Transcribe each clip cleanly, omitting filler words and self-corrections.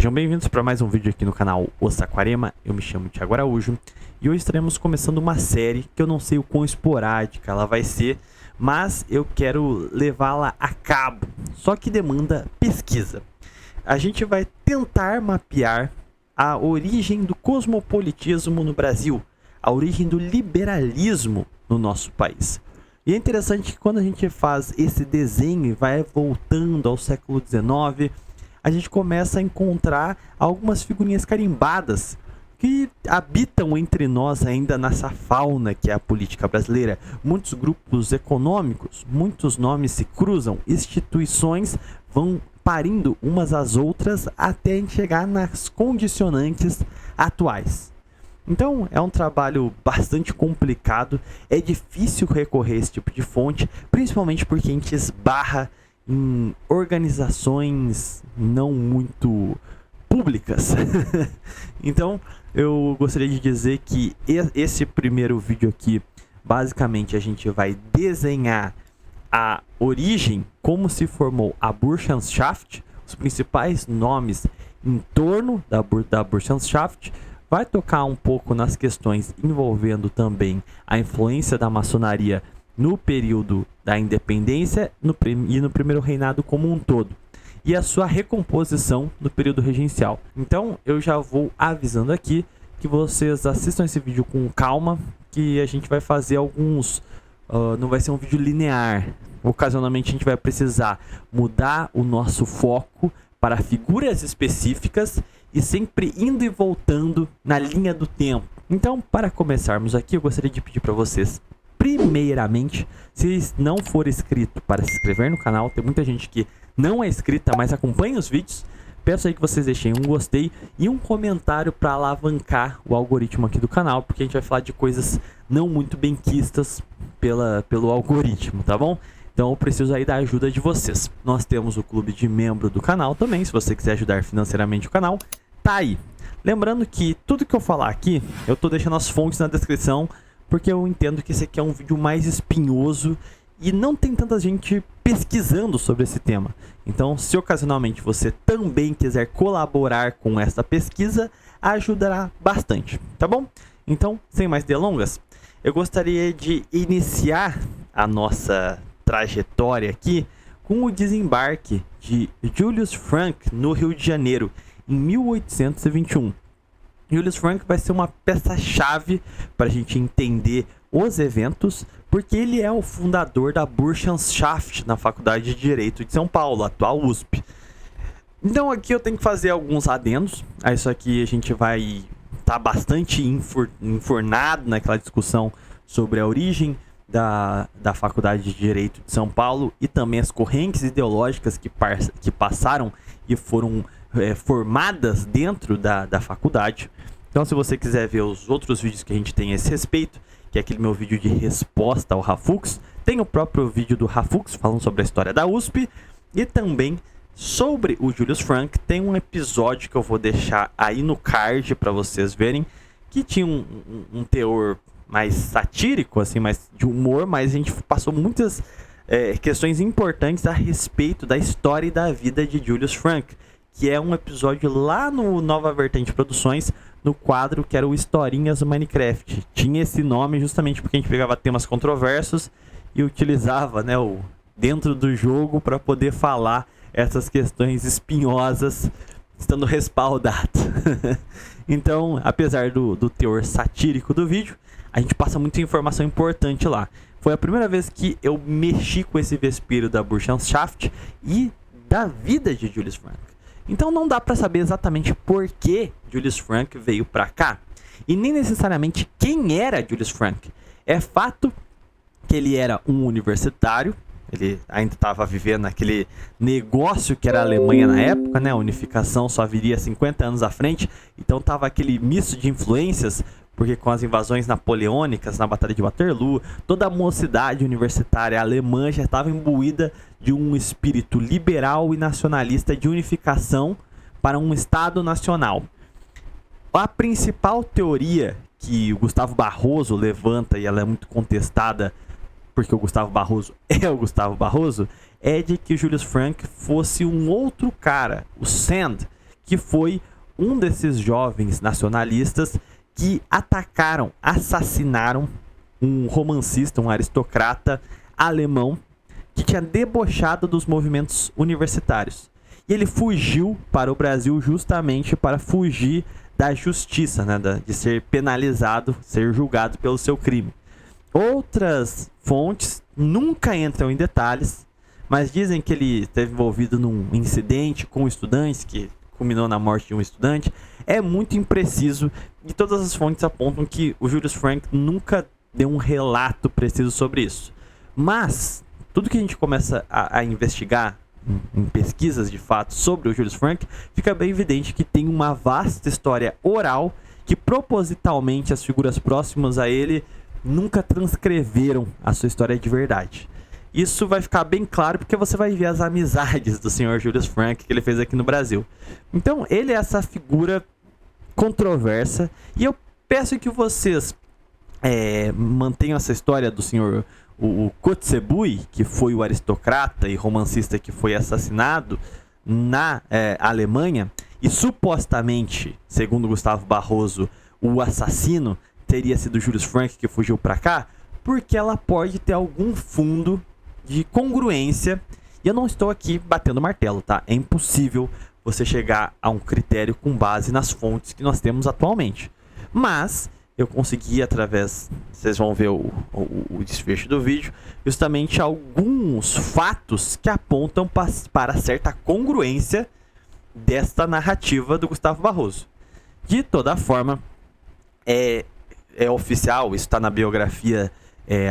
Sejam bem-vindos para mais um vídeo aqui no canal O Saquarema. Eu me chamo Thiago Araújo e hoje estaremos começando uma série que eu não sei o quão esporádica ela vai ser, mas eu quero levá-la a cabo, só que demanda pesquisa. A gente vai tentar mapear a origem do cosmopolitismo no Brasil, a origem do liberalismo no nosso país. E é interessante que quando a gente faz esse desenho e vai voltando ao século XIX, a gente começa a encontrar algumas figurinhas carimbadas que habitam entre nós ainda nessa fauna que é a política brasileira. Muitos grupos econômicos, muitos nomes se cruzam, instituições vão parindo umas às outras até a gente chegar nas condicionantes atuais. Então é um trabalho bastante complicado, é difícil recorrer a esse tipo de fonte, principalmente porque a gente esbarra em organizações não muito públicas. Então eu gostaria de dizer que esse primeiro vídeo aqui, basicamente a gente vai desenhar a origem, como se formou a Burschenschaft, os principais nomes em torno da Burschenschaft. Vai tocar um pouco nas questões envolvendo também a influência da maçonaria no período da independência e no primeiro reinado como um todo, e a sua recomposição no período regencial. Então eu já vou avisando aqui que vocês assistam esse vídeo com calma, que a gente vai fazer alguns... não vai ser um vídeo linear. Ocasionalmente a gente vai precisar mudar o nosso foco para figuras específicas e sempre indo e voltando na linha do tempo. Então, para começarmos aqui, eu gostaria de pedir para vocês, primeiramente, se não for inscrito, para se inscrever no canal. Tem muita gente que não é inscrita, mas acompanha os vídeos. Peço aí que vocês deixem um gostei e um comentário para alavancar o algoritmo aqui do canal, porque a gente vai falar de coisas não muito bem quistas pelo algoritmo, tá bom? Então eu preciso aí da ajuda de vocês. Nós temos o clube de membro do canal também, se você quiser ajudar financeiramente o canal, tá aí. Lembrando que tudo que eu falar aqui, eu tô deixando as fontes na descrição, porque eu entendo que esse aqui é um vídeo mais espinhoso e não tem tanta gente pesquisando sobre esse tema. Então, se ocasionalmente você também quiser colaborar com esta pesquisa, ajudará bastante, tá bom? Então, sem mais delongas, eu gostaria de iniciar a nossa trajetória aqui com o desembarque de Julius Frank no Rio de Janeiro, em 1821. Julius Frank vai ser uma peça-chave para a gente entender os eventos, porque ele é o fundador da Burschenschaft na Faculdade de Direito de São Paulo, atual USP. Então aqui eu tenho que fazer alguns adendos. A isso aqui a gente vai estar bastante enfornado naquela discussão sobre a origem da Faculdade de Direito de São Paulo e também as correntes ideológicas que passaram e foram formadas dentro da faculdade. Então, se você quiser ver os outros vídeos que a gente tem a esse respeito, que é aquele meu vídeo de resposta ao Rafux, tem o próprio vídeo do Rafux falando sobre a história da USP, e também sobre o Julius Frank tem um episódio que eu vou deixar aí no card para vocês verem, que tinha um teor mais satírico, assim, mais de humor, mas a gente passou muitas questões importantes a respeito da história e da vida de Julius Frank, que é um episódio lá no Nova Vertente Produções, no quadro que era o Historinhas do Minecraft. Tinha esse nome justamente porque a gente pegava temas controversos e utilizava, né, dentro do jogo para poder falar essas questões espinhosas, estando respaldado. Então, apesar do teor satírico do vídeo, a gente passa muita informação importante lá. Foi a primeira vez que eu mexi com esse vespeiro da Burschenschaft e da vida de Julius Frank. Então não dá para saber exatamente por que Julius Frank veio para cá e nem necessariamente quem era Julius Frank. É fato que ele era um universitário, ele ainda estava vivendo aquele negócio que era a Alemanha na época, né? A unificação só viria 50 anos à frente, então tava aquele misto de influências, porque com as invasões napoleônicas na Batalha de Waterloo, toda a mocidade universitária alemã já estava imbuída de um espírito liberal e nacionalista de unificação para um Estado nacional. A principal teoria que o Gustavo Barroso levanta, e ela é muito contestada porque o Gustavo Barroso é o Gustavo Barroso, é de que o Julius Frank fosse um outro cara, o Sand, que foi um desses jovens nacionalistas que atacaram, assassinaram um romancista, um aristocrata alemão que tinha debochado dos movimentos universitários. E ele fugiu para o Brasil justamente para fugir da justiça, né, de ser penalizado, ser julgado pelo seu crime. Outras fontes nunca entram em detalhes, mas dizem que ele esteve envolvido num incidente com estudantes que culminou na morte de um estudante. É muito impreciso e todas as fontes apontam que o Julius Frank nunca deu um relato preciso sobre isso. Mas tudo que a gente começa a investigar em pesquisas de fato sobre o Julius Frank, fica bem evidente que tem uma vasta história oral que propositalmente as figuras próximas a ele nunca transcreveram a sua história de verdade. Isso vai ficar bem claro porque você vai ver as amizades do Sr. Julius Frank que ele fez aqui no Brasil. Então, ele é essa figura controversa e eu peço que vocês mantenham essa história do Sr. o Kotzebue, que foi o aristocrata e romancista que foi assassinado na Alemanha e supostamente, segundo Gustavo Barroso, o assassino teria sido Julius Frank que fugiu para cá, porque ela pode ter algum fundo de congruência. E eu não estou aqui batendo martelo, tá? É impossível você chegar a um critério com base nas fontes que nós temos atualmente. Mas eu consegui, através, vocês vão ver o desfecho do vídeo, justamente alguns fatos que apontam para certa congruência desta narrativa do Gustavo Barroso. De toda forma, é oficial, isso está na biografia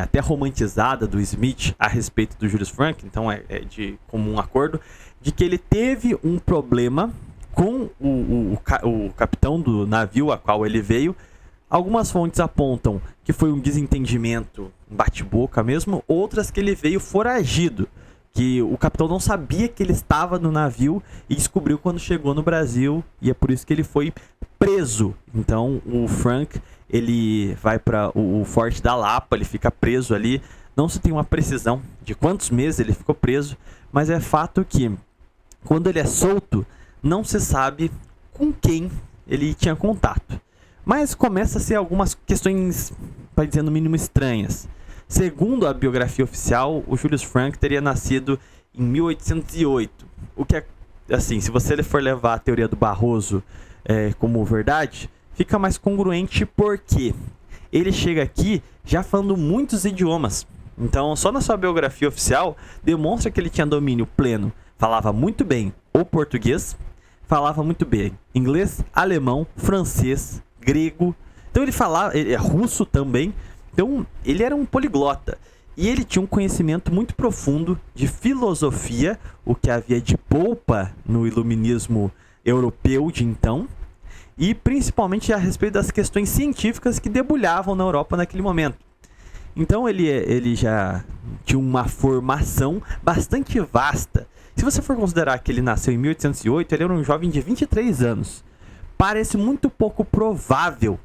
até romantizada do Smith a respeito do Julius Frank, então é de comum acordo, de que ele teve um problema com o capitão do navio a qual ele veio. Algumas fontes apontam que foi um desentendimento, um bate-boca mesmo, outras que ele veio foragido, que o capitão não sabia que ele estava no navio e descobriu quando chegou no Brasil, e é por isso que ele foi preso. Então o Frank, ele vai para o Forte da Lapa, ele fica preso ali. Não se tem uma precisão de quantos meses ele ficou preso, mas é fato que quando ele é solto, não se sabe com quem ele tinha contato. Mas começa a ser algumas questões, para dizer no mínimo, estranhas. Segundo a biografia oficial, o Julius Frank teria nascido em 1808. O que é, assim, se você for levar a teoria do Barroso como verdade, fica mais congruente porque ele chega aqui já falando muitos idiomas. Então, só na sua biografia oficial, demonstra que ele tinha domínio pleno. Falava muito bem o português, falava muito bem inglês, alemão, francês, grego. Então ele é russo também. Então ele era um poliglota. E ele tinha um conhecimento muito profundo de filosofia, o que havia de polpa no iluminismo europeu de então, e principalmente a respeito das questões científicas que debulhavam na Europa naquele momento. Então ele já tinha uma formação bastante vasta. Se você for considerar que ele nasceu em 1808, ele era um jovem de 23 anos. Parece muito pouco provável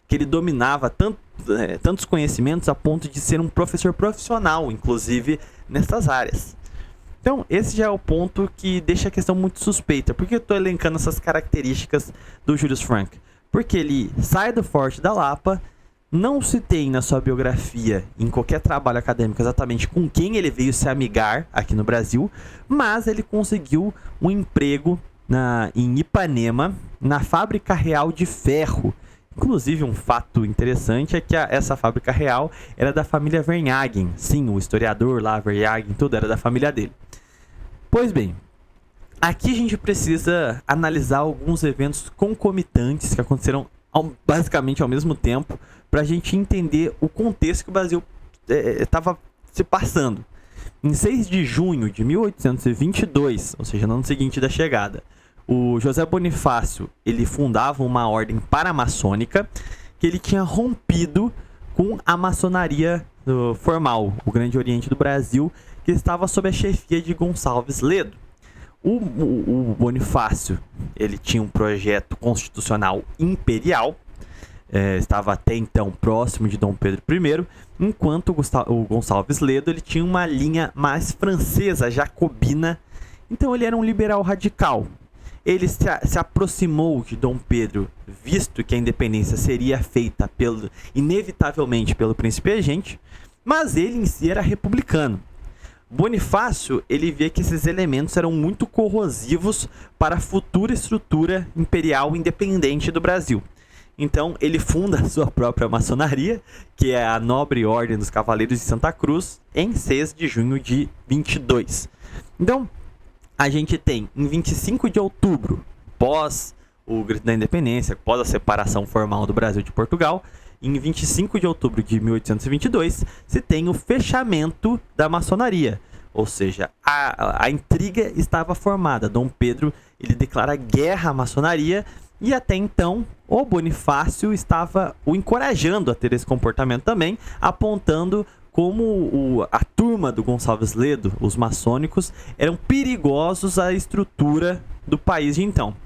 que ele dominava tantos conhecimentos a ponto de ser um professor profissional, inclusive nessas áreas. Então, esse já é o ponto que deixa a questão muito suspeita. Por que eu estou elencando essas características do Julius Frank? Porque ele sai do Forte da Lapa, não se tem na sua biografia, em qualquer trabalho acadêmico, exatamente com quem ele veio se amigar aqui no Brasil, mas ele conseguiu um emprego em Ipanema, na Fábrica Real de Ferro. Inclusive, um fato interessante é que essa fábrica real era da família Verhagen. Sim, o historiador lá, Verhagen, tudo era da família dele. Pois bem, aqui a gente precisa analisar alguns eventos concomitantes que aconteceram basicamente ao mesmo tempo, para a gente entender o contexto que o Brasil estava se passando. Em 6 de junho de 1822, ou seja, no ano seguinte da chegada, o José Bonifácio, ele fundava uma ordem paramaçônica que ele tinha rompido com a maçonaria formal, o Grande Oriente do Brasil, que estava sob a chefia de Gonçalves Ledo. O Bonifácio, ele tinha um projeto constitucional imperial, estava até então próximo de Dom Pedro I, enquanto o Gonçalves Ledo ele tinha uma linha mais francesa, jacobina. Então ele era um liberal radical. ele se aproximou de Dom Pedro, visto que a independência seria feita inevitavelmente pelo príncipe regente, mas ele em si era republicano. Bonifácio, ele vê que esses elementos eram muito corrosivos para a futura estrutura imperial independente do Brasil. Então, ele funda a sua própria maçonaria, que é a Nobre Ordem dos Cavaleiros de Santa Cruz, em 6 de junho de 22. Então, a gente tem, em 25 de outubro, pós o Grito da Independência, pós a separação formal do Brasil de Portugal, em 25 de outubro de 1822, se tem o fechamento da maçonaria. Ou seja, a intriga estava formada. Dom Pedro, ele declara guerra à maçonaria e até então o Bonifácio estava o encorajando a ter esse comportamento também, apontando como a turma do Gonçalves Ledo, os maçônicos, eram perigosos à estrutura do país de então.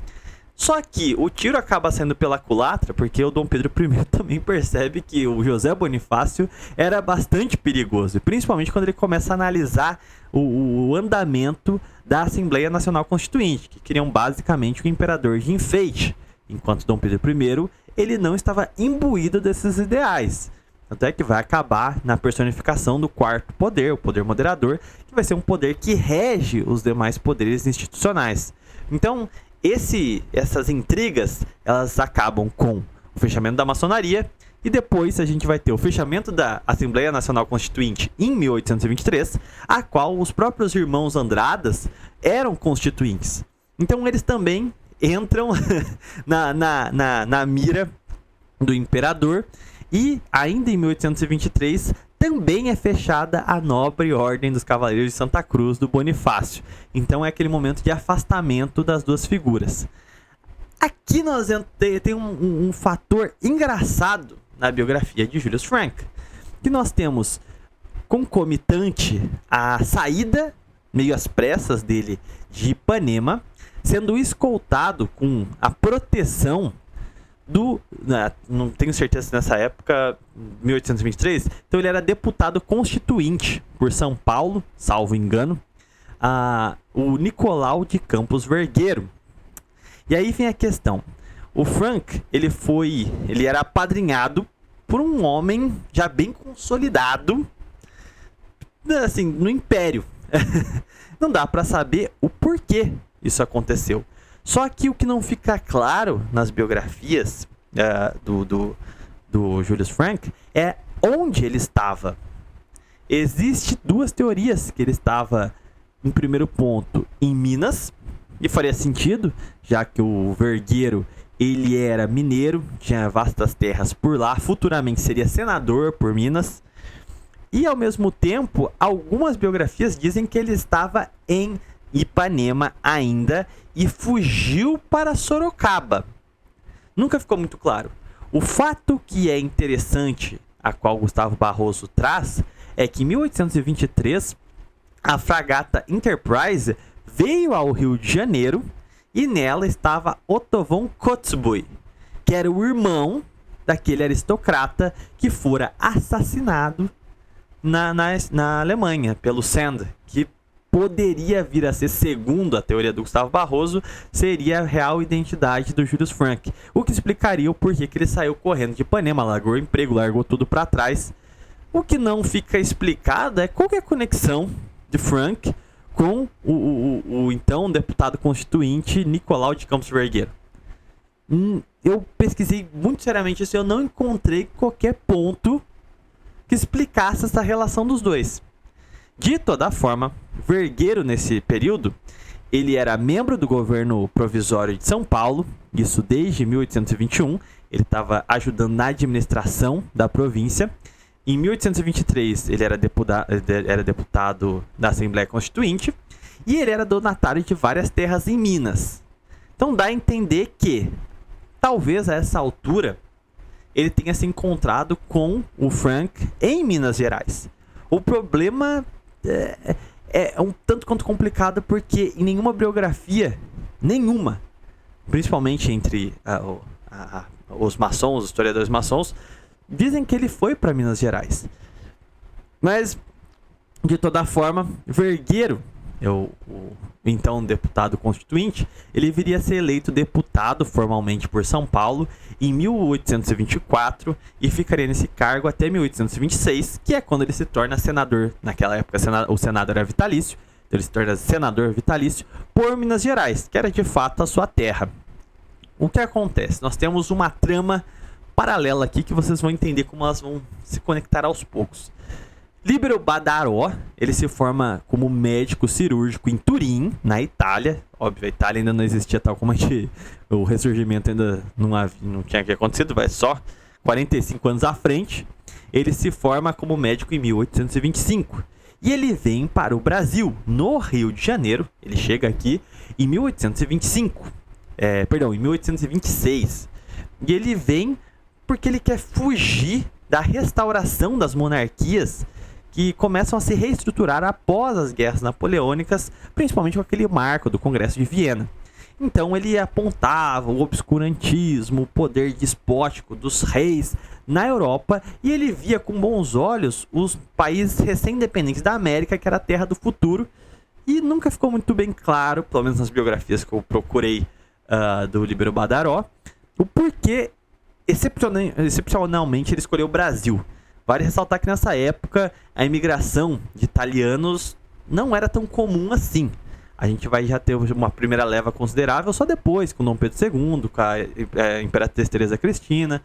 Só que o tiro acaba sendo pela culatra, porque o Dom Pedro I também percebe que o José Bonifácio era bastante perigoso, principalmente quando ele começa a analisar o andamento da Assembleia Nacional Constituinte, que queriam basicamente o imperador de enfeite, enquanto Dom Pedro I ele não estava imbuído desses ideais. Tanto é que vai acabar na personificação do quarto poder, o poder moderador, que vai ser um poder que rege os demais poderes institucionais. Então, essas intrigas, elas acabam com o fechamento da maçonaria e depois a gente vai ter o fechamento da Assembleia Nacional Constituinte em 1823, a qual os próprios irmãos Andradas eram constituintes. Então eles também entram na mira do imperador e ainda em 1823 também é fechada a Nobre Ordem dos Cavaleiros de Santa Cruz do Bonifácio. Então é aquele momento de afastamento das duas figuras. Aqui nós tem um fator engraçado na biografia de Julius Frank, que nós temos concomitante a saída, meio às pressas dele, de Ipanema, sendo escoltado com a proteção não tenho certeza se nessa época, 1823, então ele era deputado constituinte por São Paulo, salvo engano, o Nicolau de Campos Vergueiro. E aí vem a questão, o Frank, ele era apadrinhado por um homem já bem consolidado, assim, no Império. Não dá para saber o porquê isso aconteceu. Só que o que não fica claro nas biografias do Julius Frank é onde ele estava. Existem duas teorias, que ele estava, em primeiro ponto, em Minas, e faria sentido, já que o Vergueiro ele era mineiro, tinha vastas terras por lá, futuramente seria senador por Minas. E ao mesmo tempo, algumas biografias dizem que ele estava em Ipanema ainda e fugiu para Sorocaba. Nunca ficou muito claro. O fato que é interessante, a qual Gustavo Barroso traz, é que em 1823 a fragata Enterprise veio ao Rio de Janeiro e nela estava Otto von Kotzebue, que era o irmão daquele aristocrata que fora assassinado na Alemanha pelo Sand, que poderia vir a ser, segundo a teoria do Gustavo Barroso, seria a real identidade do Julius Frank, o que explicaria o porquê que ele saiu correndo de Ipanema, largou o emprego, largou tudo para trás. O que não fica explicado é qual que é a conexão de Frank com o então deputado constituinte Nicolau de Campos Vergueiro. Eu pesquisei muito seriamente isso e eu não encontrei qualquer ponto que explicasse essa relação dos dois. De toda forma, Vergueiro, nesse período, ele era membro do governo provisório de São Paulo, isso desde 1821, ele estava ajudando na administração da província. Em 1823, ele era deputado da Assembleia Constituinte e ele era donatário de várias terras em Minas. Então dá a entender que, talvez a essa altura, ele tenha se encontrado com o Frank em Minas Gerais. O problema é um tanto quanto complicado porque em nenhuma biografia, principalmente entre os maçons, os historiadores maçons, dizem que ele foi para Minas Gerais. Mas, de toda forma, Vergueiro, então deputado constituinte, ele viria a ser eleito deputado formalmente por São Paulo em 1824 e ficaria nesse cargo até 1826, que é quando ele se torna senador. Naquela época o Senado era vitalício, então ele se torna senador vitalício por Minas Gerais, que era de fato a sua terra. O que acontece? Nós temos uma trama paralela aqui que vocês vão entender como elas vão se conectar aos poucos. Líbero Badaró, ele se forma como médico cirúrgico em Turim, na Itália. Óbvio, a Itália ainda não existia tal como o ressurgimento ainda não tinha acontecido, vai só 45 anos à frente. Ele se forma como médico em 1825. E ele vem para o Brasil, no Rio de Janeiro. Ele chega aqui em 1825. Em 1826. E ele vem porque ele quer fugir da restauração das monarquias que começam a se reestruturar após as guerras napoleônicas, principalmente com aquele marco do Congresso de Viena. Então ele apontava o obscurantismo, o poder despótico dos reis na Europa, e ele via com bons olhos os países recém-independentes da América, que era a terra do futuro, e nunca ficou muito bem claro, pelo menos nas biografias que eu procurei do Líbero Badaró, o porquê excepcionalmente ele escolheu o Brasil. Vale ressaltar que nessa época a imigração de italianos não era tão comum assim. A gente vai já ter uma primeira leva considerável só depois, com Dom Pedro II, com a Imperatriz Teresa Cristina.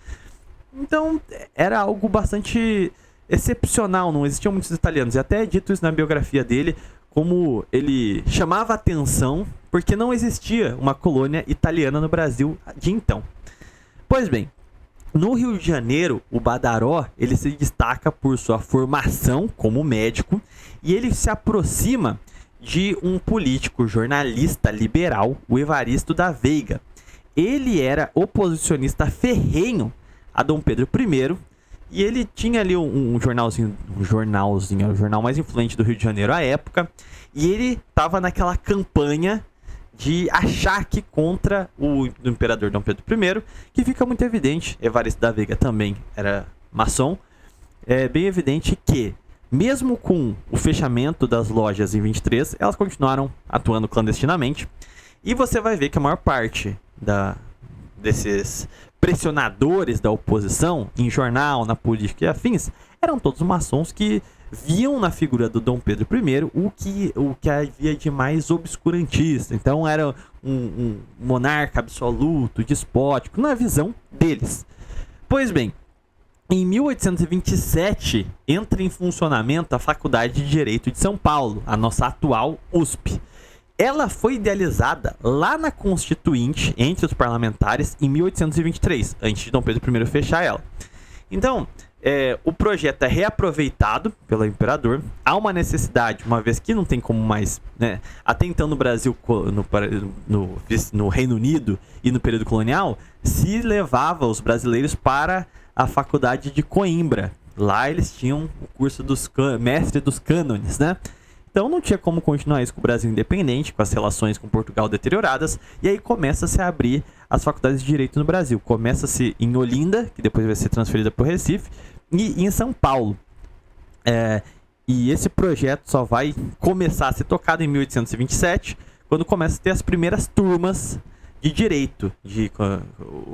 Então era algo bastante excepcional, não existiam muitos italianos. E até é dito isso na biografia dele, como ele chamava atenção porque não existia uma colônia italiana no Brasil de então. Pois bem, no Rio de Janeiro, o Badaró ele se destaca por sua formação como médico e ele se aproxima de um político jornalista liberal, o Evaristo da Veiga. Ele era oposicionista ferrenho a Dom Pedro I e ele tinha ali um jornalzinho, o jornal mais influente do Rio de Janeiro à época, e ele estava naquela campanha de achaque contra o imperador Dom Pedro I, que fica muito evidente. Evaristo da Veiga também era maçom. É bem evidente que, mesmo com o fechamento das lojas em 23, elas continuaram atuando clandestinamente. E você vai ver que a maior parte desses pressionadores da oposição, em jornal, na política e afins, eram todos maçons que viam na figura do Dom Pedro I o que havia de mais obscurantista. Então era um monarca absoluto, despótico, na visão deles. Pois bem, em 1827 entra em funcionamento a Faculdade de Direito de São Paulo, a nossa atual USP. Ela foi idealizada lá na Constituinte, entre os parlamentares, em 1823, antes de Dom Pedro I fechar ela. Então, o projeto é reaproveitado pelo imperador. Há uma necessidade, uma vez que não tem como mais, né, até então no Brasil, no Reino Unido e no período colonial, se levava os brasileiros para a Faculdade de Coimbra. Lá eles tinham o curso dos mestre dos cânones, né? Então não tinha como continuar isso com o Brasil independente, com as relações com Portugal deterioradas, e aí começa-se a abrir as faculdades de Direito no Brasil. Começa-se em Olinda, que depois vai ser transferida para o Recife, e em São Paulo. E esse projeto só vai começar a ser tocado em 1827, quando começa a ter as primeiras turmas de Direito.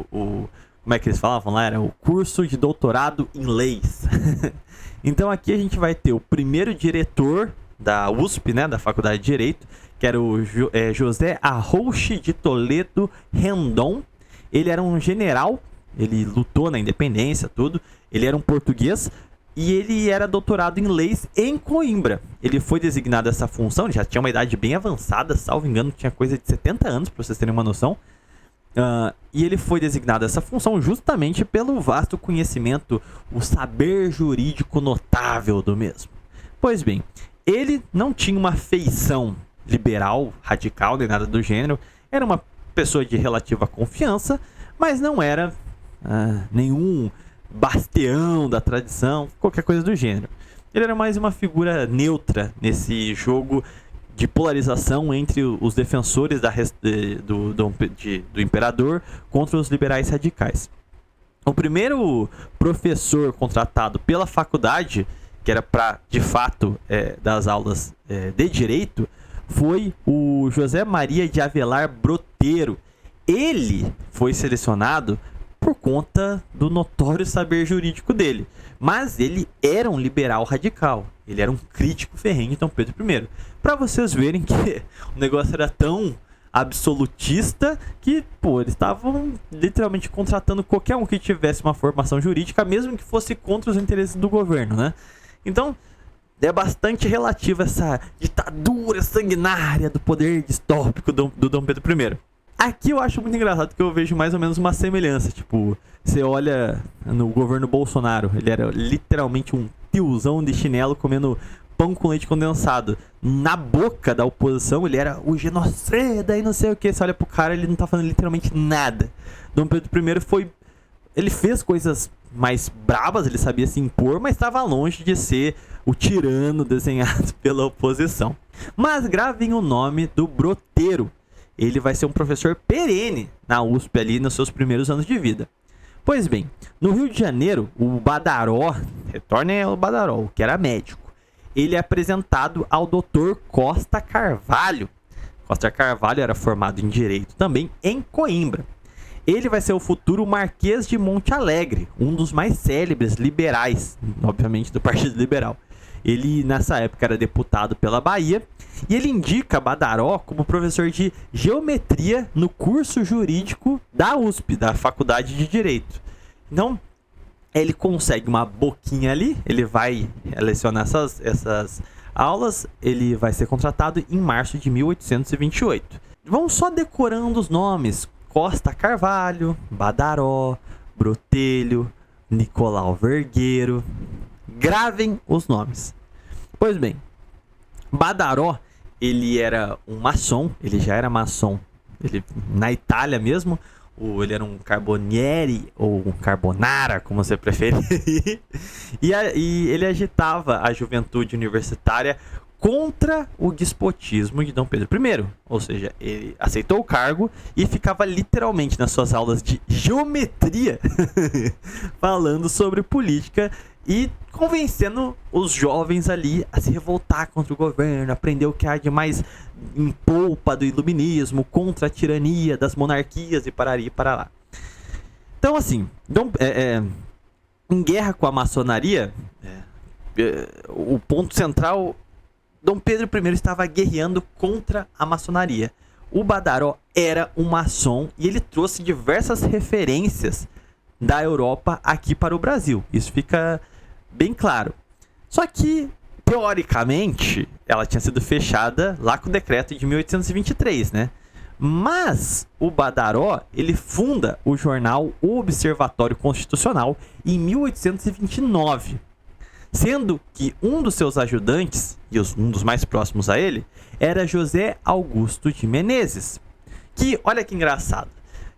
Como é que eles falavam lá? Era o curso de doutorado em leis. Então aqui a gente vai ter o primeiro diretor da USP, né, da Faculdade de Direito, que era o José Arrouche de Toledo Rendon. Ele era um general, ele lutou na independência, tudo. Ele era um português e ele era doutorado em leis em Coimbra. Ele foi designado a essa função, ele já tinha uma idade bem avançada, salvo engano, tinha coisa de 70 anos, para vocês terem uma noção. E ele foi designado a essa função justamente pelo vasto conhecimento, o saber jurídico notável do mesmo. Pois bem, ele não tinha uma feição liberal, radical, nem nada do gênero. Era uma pessoa de relativa confiança, mas não era nenhum bastião da tradição, qualquer coisa do gênero. Ele era mais uma figura neutra nesse jogo de polarização entre os defensores do imperador contra os liberais radicais. O primeiro professor contratado pela faculdade, que era para, de fato, dar as aulas de direito, foi o José Maria de Avelar Broteiro. Ele foi selecionado por conta do notório saber jurídico dele, mas ele era um liberal radical, ele era um crítico ferrenho de Dom Pedro I. Para vocês verem que o negócio era tão absolutista que, pô, eles estavam literalmente contratando qualquer um que tivesse uma formação jurídica, mesmo que fosse contra os interesses do governo, né? Então, é bastante relativa essa ditadura sanguinária do poder distópico do Dom Pedro I. Aqui eu acho muito engraçado que eu vejo mais ou menos uma semelhança. Tipo, você olha no governo Bolsonaro, ele era literalmente um tiozão de chinelo comendo pão com leite condensado. Na boca da oposição, ele era o genocida e não sei o que. Você olha pro cara, ele não tá fazendo literalmente nada. Dom Pedro I foi... Ele fez coisas mais brabas, ele sabia se impor, mas estava longe de ser o tirano desenhado pela oposição. Mas gravem o nome do Broteiro. Ele vai ser um professor perene na USP ali nos seus primeiros anos de vida. Pois bem, no Rio de Janeiro, o Badaró, retornem ao Badaró, que era médico, ele é apresentado ao Dr. Costa Carvalho. Costa Carvalho era formado em Direito também em Coimbra. Ele vai ser o futuro Marquês de Monte Alegre, um dos mais célebres liberais, obviamente do Partido Liberal. Ele, nessa época, era deputado pela Bahia e ele indica Badaró como professor de geometria no curso jurídico da USP, da Faculdade de Direito. Então, ele consegue uma boquinha ali, ele vai lecionar essas aulas, ele vai ser contratado em março de 1828. Vamos só decorando os nomes: Costa Carvalho, Badaró, Brotelho, Nicolau Vergueiro. Gravem os nomes. Pois bem, Badaró, ele era um maçom, ele já era maçom, ele, na Itália mesmo, ele era um Carbonieri ou um Carbonara, como você preferir. E ele agitava a juventude universitária contra o despotismo de Dom Pedro I. Ou seja, ele aceitou o cargo e ficava literalmente nas suas aulas de geometria falando sobre política e convencendo os jovens ali a se revoltar contra o governo, aprender o que há de mais em polpa do iluminismo, contra a tirania das monarquias e pararia e para lá. Então, assim, em guerra com a maçonaria, o ponto central, Dom Pedro I estava guerreando contra a maçonaria. O Badaró era um maçom e ele trouxe diversas referências da Europa aqui para o Brasil. Isso fica bem claro. Só que, teoricamente, ela tinha sido fechada lá com o decreto de 1823, né? Mas o Badaró, ele funda o jornal O Observatório Constitucional em 1829. Sendo que um dos seus ajudantes, e um dos mais próximos a ele, era José Augusto de Menezes. Que, olha que engraçado,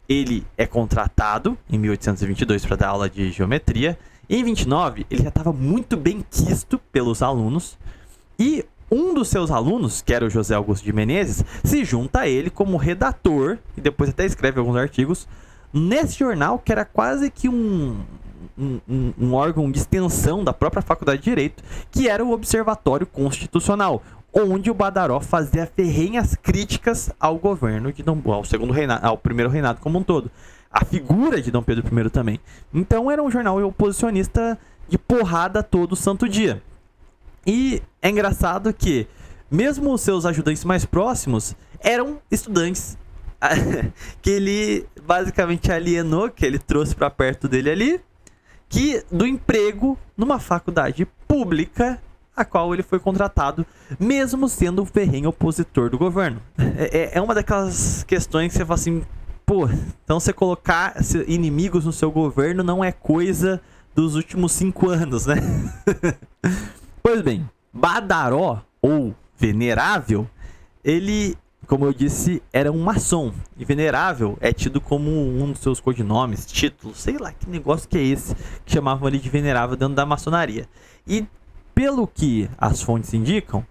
ele é contratado em 1822 para dar aula de geometria. Em 29, ele já estava muito bem quisto pelos alunos. E um dos seus alunos, que era o José Augusto de Menezes, se junta a ele como redator, e depois até escreve alguns artigos, nesse jornal que era quase que um órgão de extensão da própria Faculdade de Direito, que era o Observatório Constitucional, onde o Badaró fazia ferrenhas críticas ao governo de ao primeiro reinado como um todo, a figura de Dom Pedro I também. Então era um jornal oposicionista de porrada todo santo dia. E é engraçado que mesmo os seus ajudantes mais próximos eram estudantes que ele basicamente alienou, que ele trouxe para perto dele ali, que do emprego numa faculdade pública a qual ele foi contratado, mesmo sendo um ferrenho opositor do governo. É uma daquelas questões que você fala assim, pô, então você colocar inimigos no seu governo não é coisa dos últimos 5 anos, né? Pois bem, Badaró, ou Venerável, ele, como eu disse, era um maçom. E Venerável é tido como um dos seus codinomes, títulos, sei lá que negócio que é esse, que chamavam ele de Venerável dentro da maçonaria. E, pelo que as fontes indicam,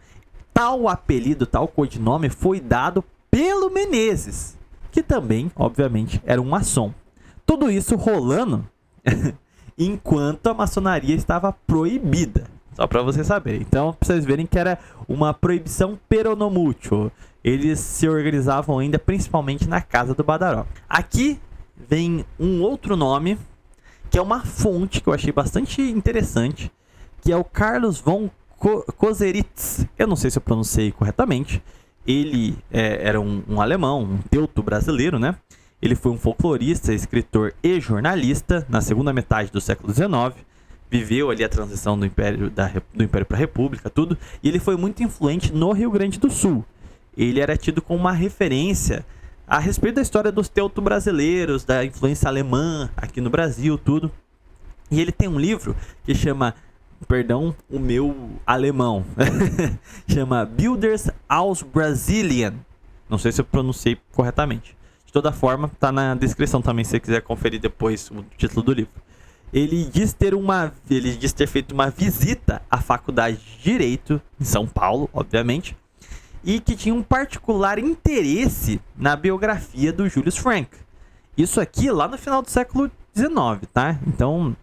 tal apelido, tal codinome foi dado pelo Menezes, que também, obviamente, era um maçom. Tudo isso rolando enquanto a maçonaria estava proibida. Só pra vocês saberem. Então, pra vocês verem que era uma proibição peronomútil. Eles se organizavam ainda principalmente na casa do Badaró. Aqui vem um outro nome, que é uma fonte que eu achei bastante interessante, que é o Carlos von Koseritz. Eu não sei se eu pronunciei corretamente. Ele era um alemão, um teuto brasileiro, né? Ele foi um folclorista, escritor e jornalista na segunda metade do século XIX. Viveu ali a transição do Império para a República, tudo. E ele foi muito influente no Rio Grande do Sul. Ele era tido como uma referência a respeito da história dos teuto-brasileiros, da influência alemã aqui no Brasil, tudo. E ele tem um livro que chama, perdão, o meu alemão, chama Bilders aus Brasilien. Não sei se eu pronunciei corretamente. De toda forma, tá na descrição também, se você quiser conferir depois o título do livro. Ele diz ter feito uma visita à faculdade de Direito em São Paulo, obviamente, e que tinha um particular interesse na biografia do Julius Frank. Isso aqui lá no final do século XIX, tá? Então,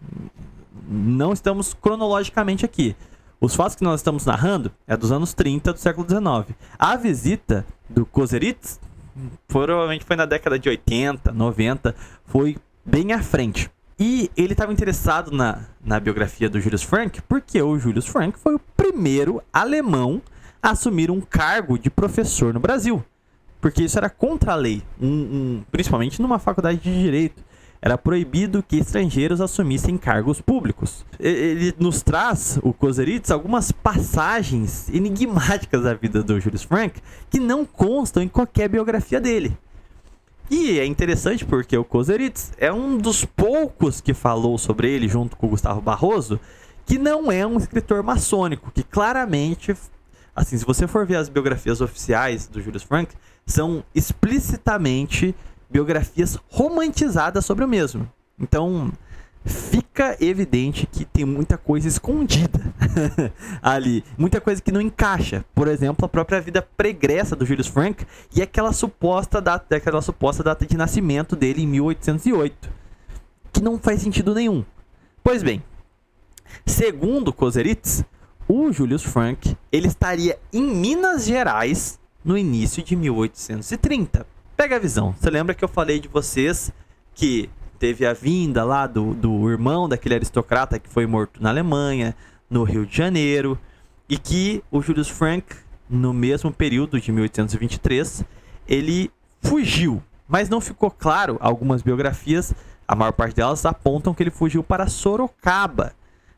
não estamos cronologicamente aqui. Os fatos que nós estamos narrando é dos anos 30 do século XIX. A visita do Koseritz provavelmente foi na década de 80, 90, foi bem à frente. E ele estava interessado na biografia do Julius Frank porque o Julius Frank foi o primeiro alemão a assumir um cargo de professor no Brasil. Porque isso era contra a lei, principalmente numa faculdade de Direito. Era proibido que estrangeiros assumissem cargos públicos. Ele nos traz, o Koseritz, algumas passagens enigmáticas da vida do Julius Frank que não constam em qualquer biografia dele. E é interessante porque o Koseritz é um dos poucos que falou sobre ele, junto com o Gustavo Barroso, que não é um escritor maçônico, que claramente, assim, se você for ver as biografias oficiais do Julius Frank, são explicitamente biografias romantizadas sobre o mesmo. Então, fica evidente que tem muita coisa escondida ali, muita coisa que não encaixa. Por exemplo, a própria vida pregressa do Julius Frank e aquela suposta data de nascimento dele em 1808, que não faz sentido nenhum. Pois bem, segundo Koseritz, o Julius Frank ele estaria em Minas Gerais no início de 1830. Pega a visão. Você lembra que eu falei de vocês que teve a vinda lá do irmão daquele aristocrata que foi morto na Alemanha, no Rio de Janeiro, e que o Julius Frank, no mesmo período de 1823, ele fugiu. Mas não ficou claro, algumas biografias, a maior parte delas apontam que ele fugiu para Sorocaba.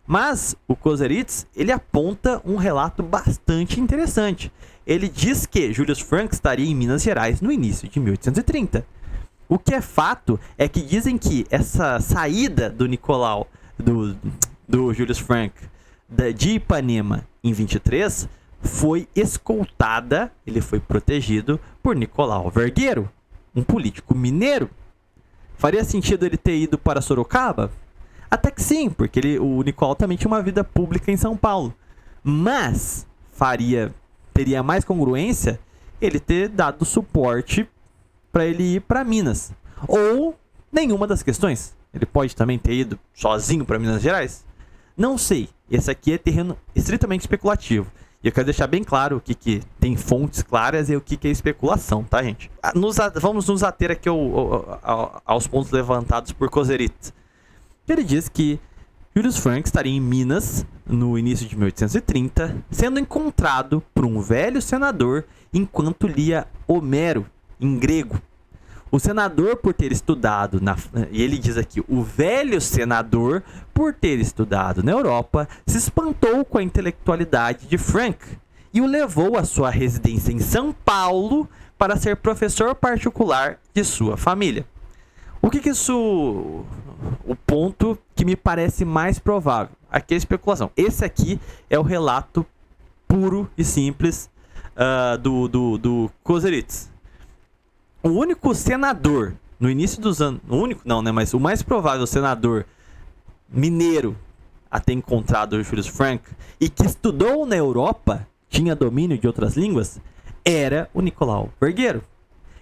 Mas o Koseritz, ele aponta um relato bastante interessante. Ele diz que Julius Frank estaria em Minas Gerais no início de 1830. O que é fato é que dizem que essa saída do Nicolau, do Julius Frank, de Ipanema em 23, foi escoltada, ele foi protegido por Nicolau Vergueiro, um político mineiro. Faria sentido ele ter ido para Sorocaba? Até que sim, porque o Nicolau também tinha uma vida pública em São Paulo. Mas teria mais congruência ele ter dado suporte para ele ir para Minas. Ou nenhuma das questões. Ele pode também ter ido sozinho para Minas Gerais? Não sei. Esse aqui é terreno estritamente especulativo. E eu quero deixar bem claro o que tem fontes claras e o que é especulação, tá, gente? Vamos nos ater aqui aos pontos levantados por Koseritz. Ele diz que Julius Frank estaria em Minas no início de 1830, sendo encontrado por um velho senador enquanto lia Homero em grego. O senador, por ter estudado e ele diz aqui, o velho senador, por ter estudado na Europa, se espantou com a intelectualidade de Frank e o levou à sua residência em São Paulo para ser professor particular de sua família. O ponto que me parece mais provável. Aqui é a especulação. Esse aqui é o relato puro e simples do Koseritz. O único senador no início dos anos... O único não, né? Mas o mais provável senador mineiro a ter encontrado o Julius Frank e que estudou na Europa, tinha domínio de outras línguas, era o Nicolau Vergueiro.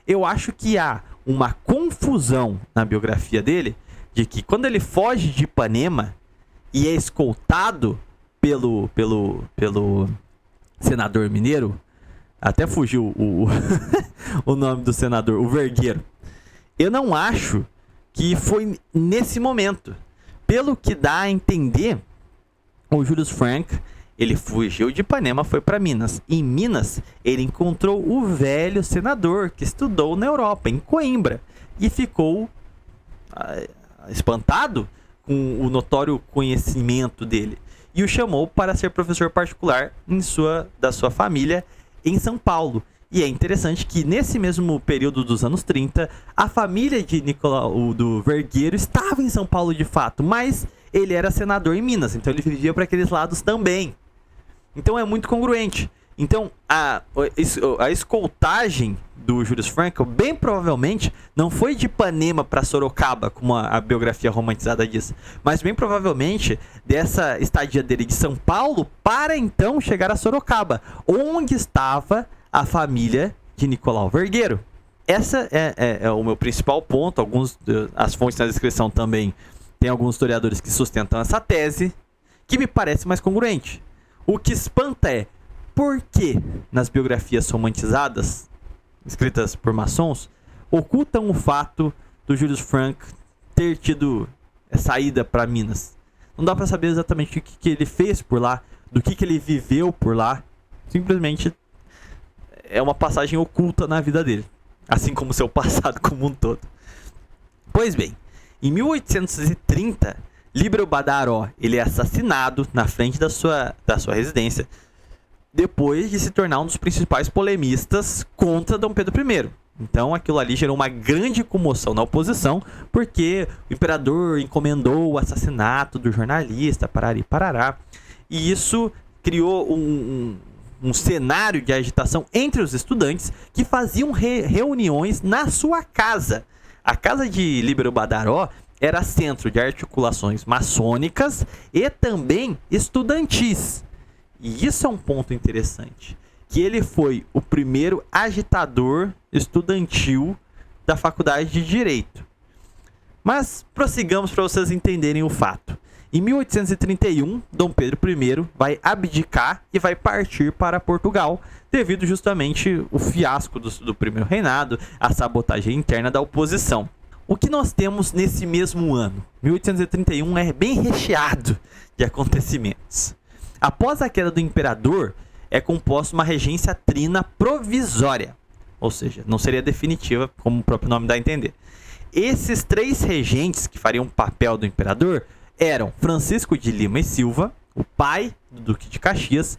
Eu acho que há uma confusão na biografia dele de que quando ele foge de Ipanema e é escoltado pelo senador mineiro. Até fugiu o nome do senador, o Vergueiro. Eu não acho que foi nesse momento. Pelo que dá a entender, o Julius Frank, ele fugiu de Ipanema, foi para Minas. Em Minas, ele encontrou o velho senador que estudou na Europa, em Coimbra, e ficou espantado com o notório conhecimento dele e o chamou para ser professor particular da sua família em São Paulo. E é interessante que nesse mesmo período dos anos 30, a família de Nicolau do Vergueiro estava em São Paulo de fato, mas ele era senador em Minas, então ele vivia para aqueles lados também. Então é muito congruente. Então a escoltagem do Julius Frank, bem provavelmente, não foi de Ipanema para Sorocaba, como a biografia romantizada diz, mas bem provavelmente dessa estadia dele de São Paulo para então chegar a Sorocaba, onde estava a família de Nicolau Vergueiro. Essa é o meu principal ponto. As fontes na descrição também tem alguns historiadores que sustentam essa tese, que me parece mais congruente. O que espanta é por que nas biografias romantizadas, escritas por maçons, ocultam o fato do Julius Frank ter tido saída para Minas. Não dá para saber exatamente o que ele fez por lá, do que ele viveu por lá. Simplesmente é uma passagem oculta na vida dele, assim como seu passado como um todo. Pois bem, em 1830, Líbero Badaró ele é assassinado na frente da sua residência, depois de se tornar um dos principais polemistas contra Dom Pedro I. Então aquilo ali gerou uma grande comoção na oposição, porque o imperador encomendou o assassinato do jornalista, parari parará, e isso criou um cenário de agitação entre os estudantes que faziam reuniões na sua casa. A casa de Líbero Badaró era centro de articulações maçônicas e também estudantis. E isso é um ponto interessante, que ele foi o primeiro agitador estudantil da Faculdade de Direito. Mas prossigamos para vocês entenderem o fato. Em 1831, Dom Pedro I vai abdicar e vai partir para Portugal, devido justamente ao fiasco do primeiro reinado, a sabotagem interna da oposição. O que nós temos nesse mesmo ano? 1831 é bem recheado de acontecimentos. Após a queda do imperador, é composta uma regência trina provisória, ou seja, não seria definitiva, como o próprio nome dá a entender. Esses 3 regentes que fariam o papel do imperador eram Francisco de Lima e Silva, o pai do Duque de Caxias,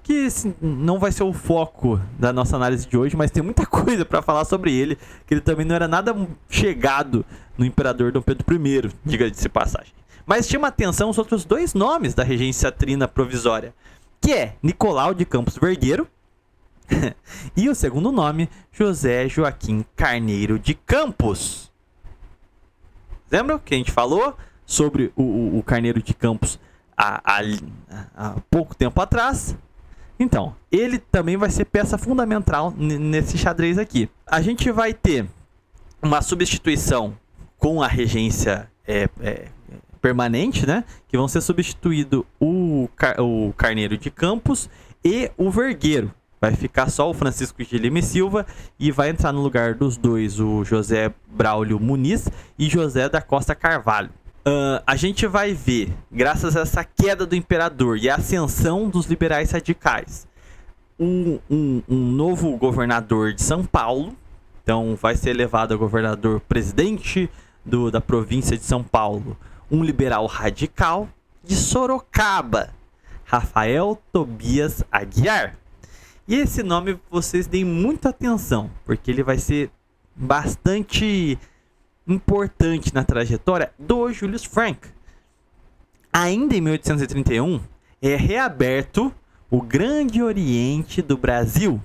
que não vai ser o foco da nossa análise de hoje, mas tem muita coisa para falar sobre ele, que ele também não era nada chegado no imperador Dom Pedro I, diga-se de passagem. Mas chama atenção os outros 2 nomes da regência trina provisória, que é Nicolau de Campos Vergueiro e o segundo nome, José Joaquim Carneiro de Campos. Lembram que a gente falou sobre o Carneiro de Campos há pouco tempo atrás? Então, ele também vai ser peça fundamental nesse xadrez aqui. A gente vai ter uma substituição com a regência permanente, né? Que vão ser substituídos o Carneiro de Campos e o Vergueiro. Vai ficar só o Francisco de Lima e Silva e vai entrar no lugar dos 2 o José Braulio Muniz e José da Costa Carvalho. A gente vai ver, graças a essa queda do imperador e a ascensão dos liberais radicais, um novo governador de São Paulo. Então vai ser elevado a governador presidente da província de São Paulo, um liberal radical de Sorocaba, Rafael Tobias Aguiar. E esse nome vocês deem muita atenção, porque ele vai ser bastante importante na trajetória do Julius Frank. Ainda em 1831 é reaberto o Grande Oriente do Brasil.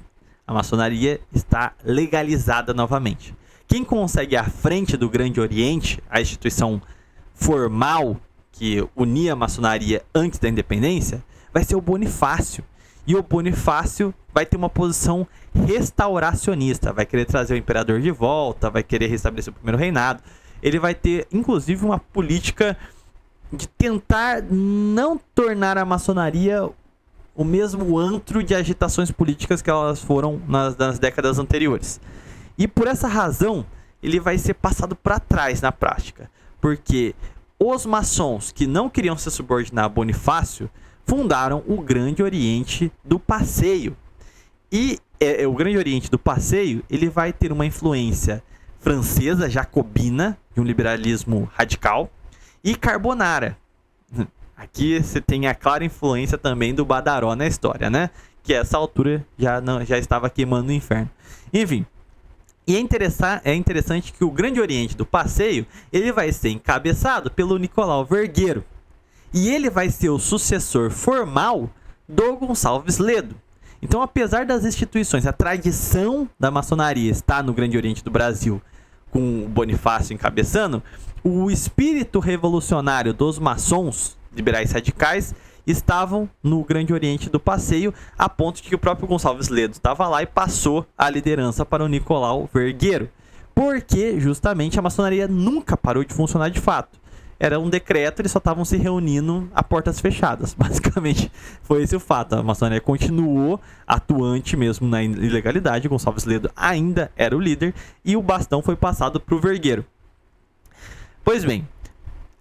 A maçonaria está legalizada novamente. Quem consegue à frente do Grande Oriente, a instituição formal que unia a maçonaria antes da independência, vai ser o Bonifácio. E o Bonifácio vai ter uma posição restauracionista, vai querer trazer o imperador de volta, vai querer restabelecer o primeiro reinado. Ele vai ter, inclusive, uma política de tentar não tornar a maçonaria o mesmo antro de agitações políticas que elas foram nas décadas anteriores. E por essa razão, ele vai ser passado para trás na prática, porque os maçons que não queriam se subordinar a Bonifácio fundaram o Grande Oriente do Passeio. E o Grande Oriente do Passeio, ele vai ter uma influência francesa, jacobina, de um liberalismo radical, e carbonara. Aqui você tem a clara influência também do Badaró na história, né? Que a essa altura já estava queimando no inferno. Enfim, e é interessante que o Grande Oriente do Passeio, ele vai ser encabeçado pelo Nicolau Vergueiro. E ele vai ser o sucessor formal do Gonçalves Ledo. Então, apesar das instituições, a tradição da maçonaria está no Grande Oriente do Brasil, com o Bonifácio encabeçando, o espírito revolucionário dos maçons liberais radicais estavam no Grande Oriente do Passeio, a ponto de que o próprio Gonçalves Ledo estava lá e passou a liderança para o Nicolau Vergueiro, porque justamente a maçonaria nunca parou de funcionar de fato. Era um decreto, eles só estavam se reunindo a portas fechadas. Basicamente, foi esse o fato. A maçonaria continuou atuante mesmo na ilegalidade. Gonçalves Ledo ainda era o líder e o bastão foi passado para o Vergueiro. Pois bem,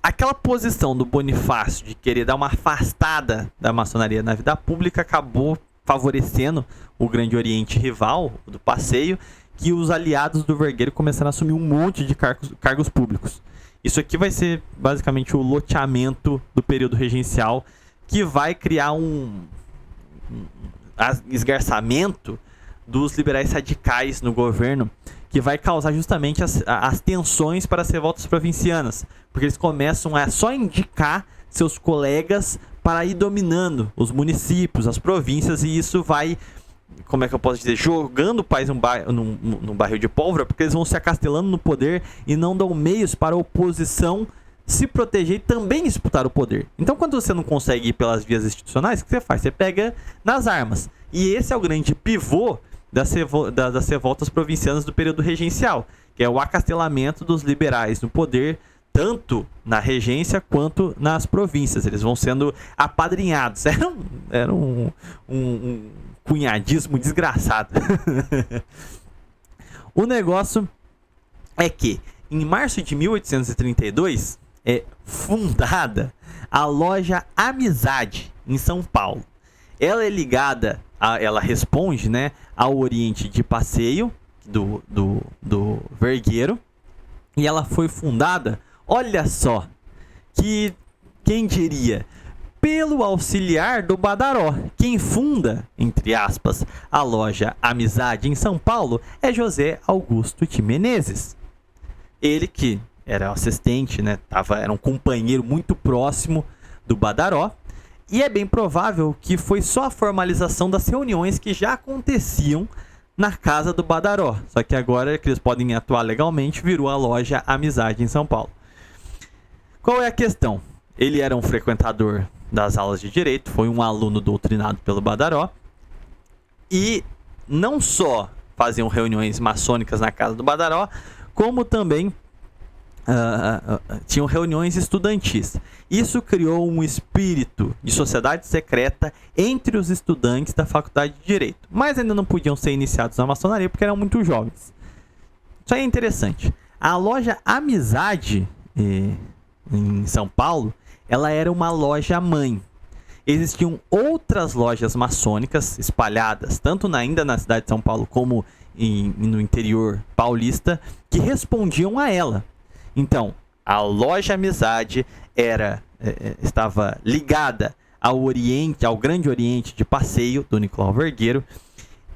aquela posição do Bonifácio de querer dar uma afastada da maçonaria na vida pública acabou favorecendo o Grande Oriente rival do Passeio, que os aliados do Vergueiro começaram a assumir um monte de cargos públicos. Isso aqui vai ser basicamente o loteamento do período regencial, que vai criar um esgarçamento dos liberais radicais no governo, que vai causar justamente as tensões para as revoltas provincianas, porque eles começam a só indicar seus colegas para ir dominando os municípios, as províncias, e isso vai, como é que eu posso dizer, jogando o país num barril de pólvora, porque eles vão se acastelando no poder e não dão meios para a oposição se proteger e também disputar o poder. Então, quando você não consegue ir pelas vias institucionais, o que você faz? Você pega nas armas. E esse é o grande pivô das revoltas provincianas do período regencial, que é o acastelamento dos liberais no poder, tanto na regência quanto nas províncias. Eles vão sendo apadrinhados. Era um cunhadismo desgraçado. O negócio é que, em março de 1832, é fundada a loja Amizade, em São Paulo. Ela é ligada, ela responde, né, ao Oriente de Passeio, do Vergueiro, e ela foi fundada, olha só, que quem diria, pelo auxiliar do Badaró. Quem funda, entre aspas, a loja Amizade em São Paulo é José Augusto de Menezes. Ele que era assistente, né, era um companheiro muito próximo do Badaró, e é bem provável que foi só a formalização das reuniões que já aconteciam na casa do Badaró, só que agora que eles podem atuar legalmente, virou a loja Amizade em São Paulo. Qual é a questão? Ele era um frequentador das aulas de direito, foi um aluno doutrinado pelo Badaró, e não só faziam reuniões maçônicas na casa do Badaró, como também tinham reuniões estudantis. Isso criou um espírito de sociedade secreta entre os estudantes da faculdade de direito, mas ainda não podiam ser iniciados na maçonaria porque eram muito jovens. Isso aí é interessante. A loja Amizade em São Paulo, ela era uma loja mãe. Existiam outras lojas maçônicas espalhadas, tanto ainda na cidade de São Paulo como no interior paulista, que respondiam a ela. Então, a loja Amizade estava ligada ao Grande Oriente de Passeio, do Nicolau Vergueiro,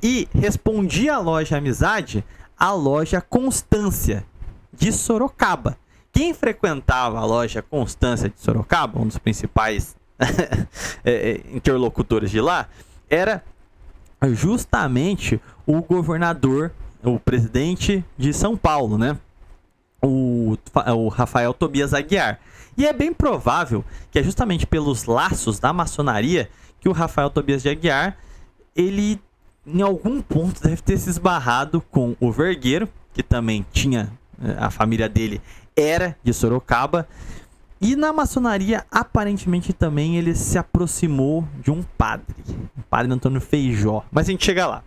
e respondia a loja Amizade a loja Constância, de Sorocaba. Quem frequentava a loja Constância de Sorocaba, um dos principais interlocutores de lá, era justamente o governador, o presidente de São Paulo, né? O Rafael Tobias Aguiar. E é bem provável que é justamente pelos laços da maçonaria que o Rafael Tobias de Aguiar, ele em algum ponto deve ter se esbarrado com o Vergueiro, que também tinha, a família dele era de Sorocaba, E na maçonaria, aparentemente também ele se aproximou de um padre, o padre Antônio Feijó. Mas a gente chega lá.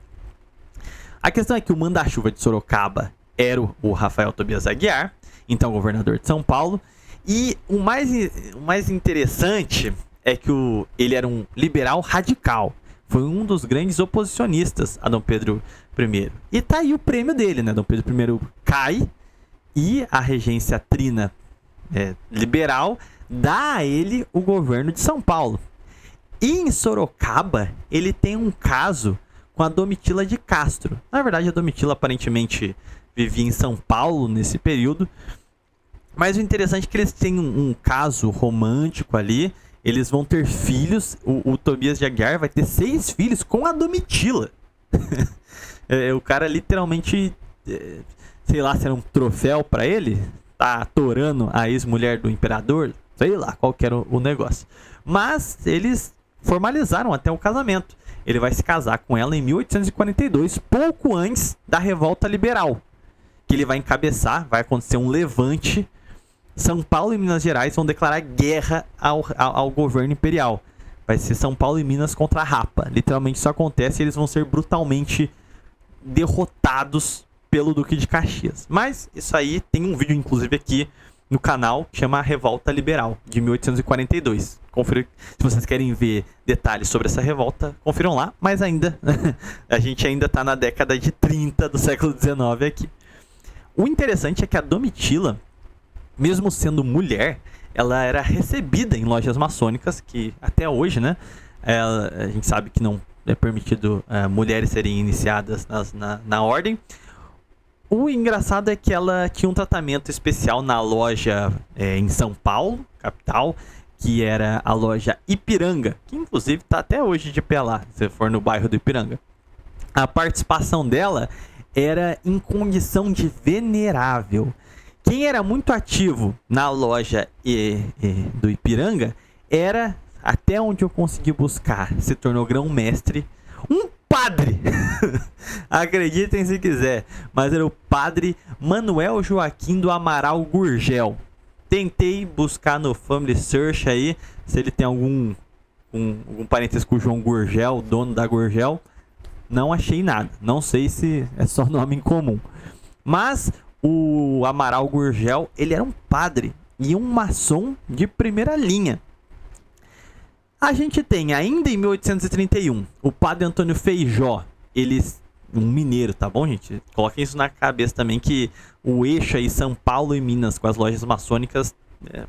A questão é que o manda-chuva de Sorocaba era o Rafael Tobias Aguiar, então governador de São Paulo. E o mais interessante é que ele era um liberal radical. Foi um dos grandes oposicionistas a Dom Pedro I. E tá aí o prêmio dele, né? Dom Pedro I cai e a regência trina liberal dá a ele o governo de São Paulo. E em Sorocaba, ele tem um caso com a Domitila de Castro. Na verdade, a Domitila aparentemente vivia em São Paulo nesse período. Mas o interessante é que eles têm um caso romântico ali. Eles vão ter filhos. O Tobias de Aguiar vai ter 6 filhos com a Domitila. O cara literalmente, sei lá se era um troféu pra ele. Tá atorando a ex-mulher do imperador. Sei lá qual que era o negócio. Mas eles formalizaram até o casamento. Ele vai se casar com ela em 1842, pouco antes da Revolta Liberal. Que ele vai encabeçar, vai acontecer um levante. São Paulo e Minas Gerais vão declarar guerra ao governo imperial. Vai ser São Paulo e Minas contra a Rapa. Literalmente isso acontece e eles vão ser brutalmente derrotados pelo Duque de Caxias. Mas isso aí tem um vídeo, inclusive, aqui no canal, que chama Revolta Liberal, de 1842. Confira, se vocês querem ver detalhes sobre essa revolta, confiram lá. Mas ainda, a gente ainda está na década de 30 do século XIX aqui. O interessante é que a Domitila, mesmo sendo mulher, ela era recebida em lojas maçônicas, que até hoje, né, a gente sabe que não é permitido mulheres serem iniciadas na ordem. O engraçado é que ela tinha um tratamento especial na loja em São Paulo, capital, que era a loja Ipiranga, que inclusive está até hoje de pé lá, se for no bairro do Ipiranga. A participação dela era em condição de venerável. Quem era muito ativo na loja do Ipiranga era, até onde eu consegui buscar, se tornou grão-mestre, um padre. Acreditem se quiser, mas era o padre Manuel Joaquim do Amaral Gurgel. Tentei buscar no Family Search aí se ele tem algum parentesco com o João Gurgel, dono da Gurgel. Não achei nada. Não sei se é só nome em comum. Mas o Amaral Gurgel, ele era um padre e um maçom de primeira linha. A gente tem ainda em 1831 o padre Antônio Feijó, um mineiro, tá bom, gente? Coloquem isso na cabeça também, que o eixo aí São Paulo e Minas com as lojas maçônicas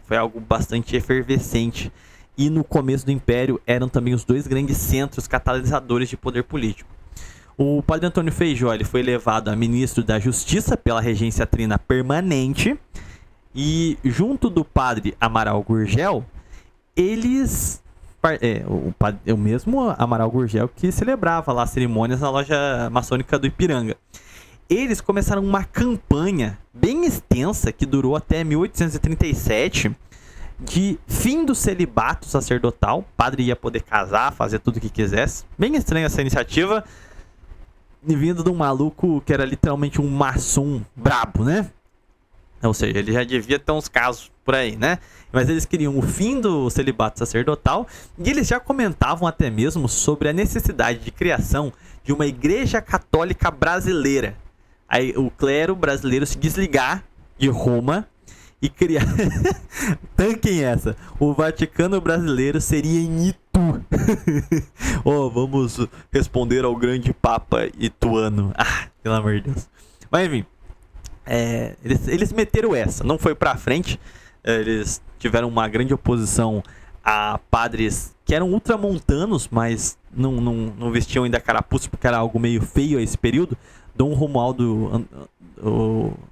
foi algo bastante efervescente. E no começo do Império eram também os dois grandes centros catalisadores de poder político. O padre Antônio Feijó, ele foi elevado a ministro da Justiça pela regência trina permanente. E junto do padre Amaral Gurgel, o mesmo Amaral Gurgel que celebrava lá cerimônias na loja maçônica do Ipiranga. Eles começaram uma campanha bem extensa que durou até 1837 de fim do celibato sacerdotal. O padre ia poder casar, fazer tudo o que quisesse. Bem estranha essa iniciativa, vindo de um maluco que era literalmente um maçom brabo, né? Ou seja, ele já devia ter uns casos por aí, né? Mas eles queriam o fim do celibato sacerdotal e eles já comentavam até mesmo sobre a necessidade de criação de uma igreja católica brasileira. Aí o clero brasileiro se desligar de Roma e criar... Tanquem essa. O Vaticano brasileiro seria em Itu. Vamos responder ao grande Papa Ituano. Pelo amor de Deus. Mas enfim. Eles meteram essa, não foi pra frente. Eles tiveram uma grande oposição a padres que eram ultramontanos, mas não vestiam ainda carapuça porque era algo meio feio a esse período. Dom Romualdo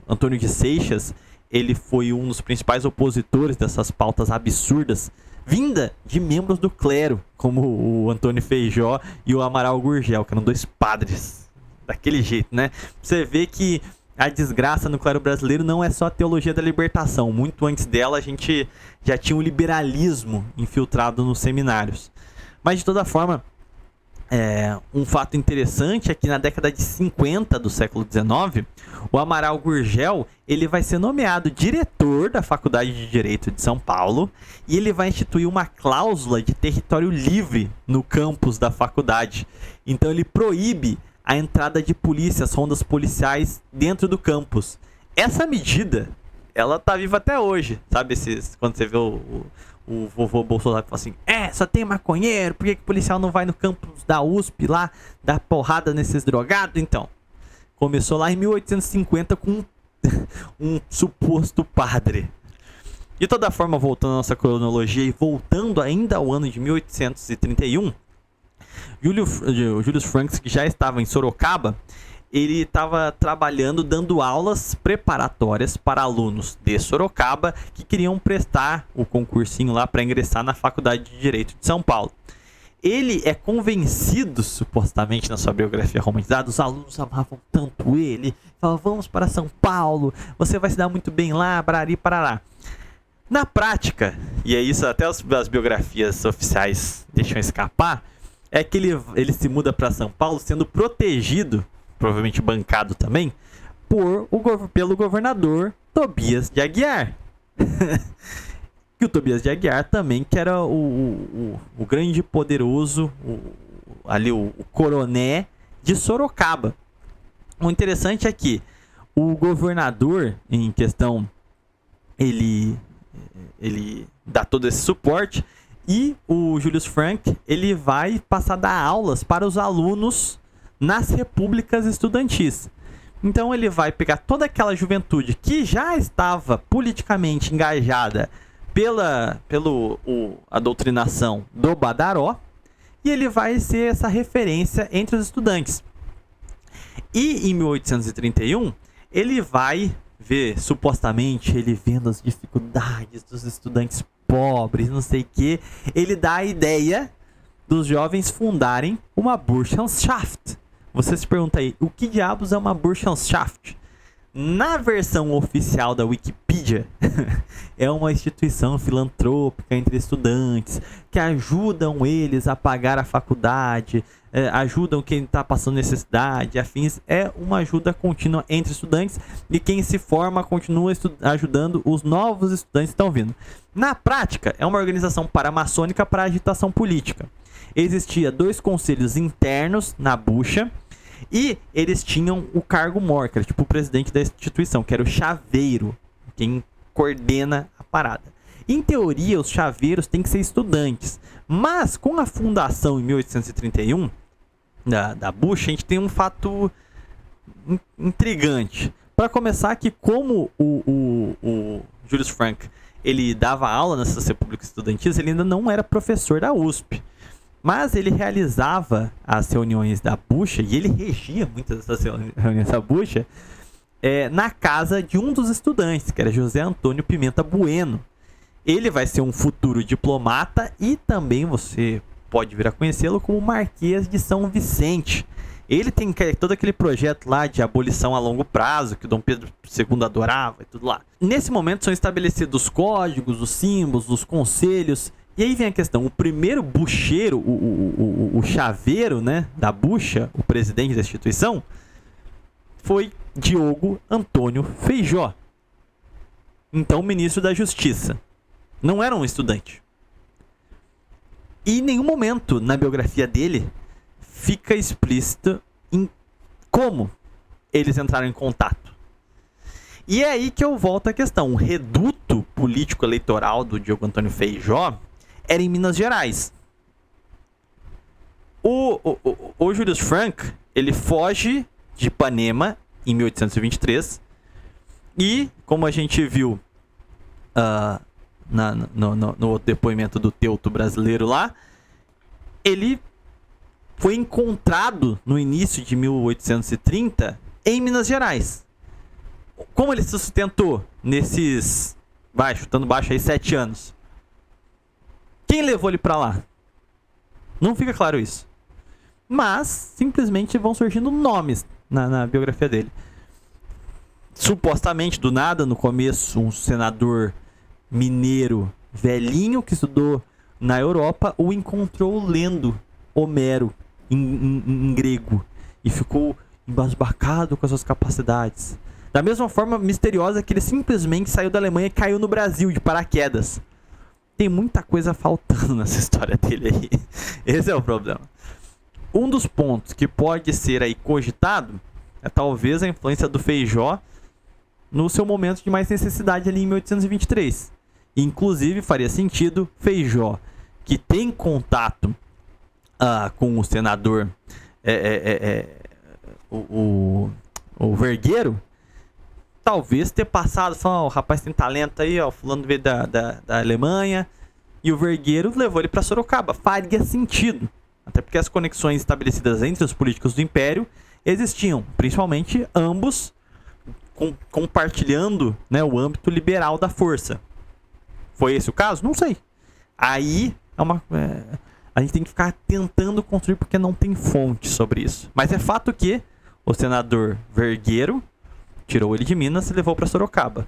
Antônio de Seixas, ele foi um dos principais opositores dessas pautas absurdas, vinda de membros do clero, como o Antônio Feijó e o Amaral Gurgel, que eram dois padres daquele jeito, né? Você vê que a desgraça no clero brasileiro não é só a teologia da libertação. Muito antes dela, a gente já tinha um liberalismo infiltrado nos seminários. Mas, de toda forma, Um fato interessante é que na década de 50 do século XIX, o Amaral Gurgel ele vai ser nomeado diretor da Faculdade de Direito de São Paulo e ele vai instituir uma cláusula de território livre no campus da faculdade. Então ele proíbe a entrada de polícias, rondas policiais dentro do campus. Essa medida, ela tá viva até hoje, sabe? Quando você vê o vovô Bolsonaro fala assim, só tem maconheiro, por que o policial não vai no campus da USP lá, dar porrada nesses drogados? Então, começou lá em 1850 com um suposto padre. De toda forma, voltando à nossa cronologia e voltando ainda ao ano de 1831, Julius Franks, que já estava em Sorocaba, ele estava trabalhando, dando aulas preparatórias para alunos de Sorocaba que queriam prestar o concursinho lá para ingressar na Faculdade de Direito de São Paulo. Ele é convencido, supostamente, na sua biografia romantizada, os alunos amavam tanto ele, falavam, vamos para São Paulo, você vai se dar muito bem lá, barari, parará. Na prática, e é isso até as biografias oficiais deixam escapar, é que ele se muda para São Paulo sendo protegido, provavelmente bancado também, pelo governador Tobias de Aguiar. Que o Tobias de Aguiar também, que era o grande poderoso, o coroné de Sorocaba. O interessante é que o governador em questão, ele dá todo esse suporte e o Julius Frank, ele vai passar a dar aulas para os alunos nas repúblicas estudantis. Então ele vai pegar toda aquela juventude que já estava politicamente engajada pela doutrinação do Badaró e ele vai ser essa referência entre os estudantes. E em 1831 ele vai ver, supostamente, ele vendo as dificuldades dos estudantes pobres, não sei o que, ele dá a ideia dos jovens fundarem uma Burschenschaft. Você se pergunta aí, o que diabos é uma Burschenschaft? Na versão oficial da Wikipedia, é uma instituição filantrópica entre estudantes que ajudam eles a pagar a faculdade, ajudam quem está passando necessidade, afins. É uma ajuda contínua entre estudantes e quem se forma continua ajudando os novos estudantes que estão vindo. Na prática, é uma organização paramaçônica para agitação política. Existia 2 conselhos internos na bucha e eles tinham o cargo maior, que era tipo o presidente da instituição, que era o chaveiro, quem coordena a parada. Em teoria, os chaveiros têm que ser estudantes, mas com a fundação em 1831 da bucha, a gente tem um fato intrigante. Para começar, que como o Julius Frank ele dava aula nessas repúblicas estudantis, ele ainda não era professor da USP. Mas ele realizava as reuniões da bucha, e ele regia muitas dessas reuniões da bucha, na casa de um dos estudantes, que era José Antônio Pimenta Bueno. Ele vai ser um futuro diplomata e também você pode vir a conhecê-lo como Marquês de São Vicente. Ele tem todo aquele projeto lá de abolição a longo prazo, que o Dom Pedro II adorava e tudo lá. Nesse momento são estabelecidos os códigos, os símbolos, os conselhos. E aí vem a questão, o primeiro bucheiro, o chaveiro, né, da bucha, o presidente da instituição, foi Diogo Antônio Feijó, então ministro da Justiça. Não era um estudante. E em nenhum momento na biografia dele fica explícito em como eles entraram em contato. E é aí que eu volto à questão. O reduto político-eleitoral do Diogo Antônio Feijó era em Minas Gerais. O Julius Frank, ele foge de Ipanema em 1823 e, como a gente viu no outro depoimento do Teuto brasileiro lá, ele foi encontrado no início de 1830 em Minas Gerais. Como ele se sustentou nesses, chutando baixo aí, 7 anos? Quem levou ele pra lá? Não fica claro isso. Mas, simplesmente vão surgindo nomes na biografia dele. Supostamente, do nada, no começo, um senador mineiro velhinho que estudou na Europa o encontrou lendo Homero em grego e ficou embasbacado com as suas capacidades. Da mesma forma misteriosa que ele simplesmente saiu da Alemanha e caiu no Brasil de paraquedas. Tem muita coisa faltando nessa história dele aí. Esse é o problema. Um dos pontos que pode ser aí cogitado é talvez a influência do Feijó no seu momento de mais necessidade ali em 1823. Inclusive faria sentido Feijó, que tem contato com o senador o Vergueiro, talvez ter passado, falando, o rapaz tem talento aí, ó, fulano veio da Alemanha, e o Vergueiro levou ele para Sorocaba. Faria sentido, até porque as conexões estabelecidas entre os políticos do Império existiam, principalmente ambos compartilhando, né, o âmbito liberal da força. Foi esse o caso? Não sei. Aí a gente tem que ficar tentando construir porque não tem fonte sobre isso. Mas é fato que o senador Vergueiro tirou ele de Minas e levou para Sorocaba.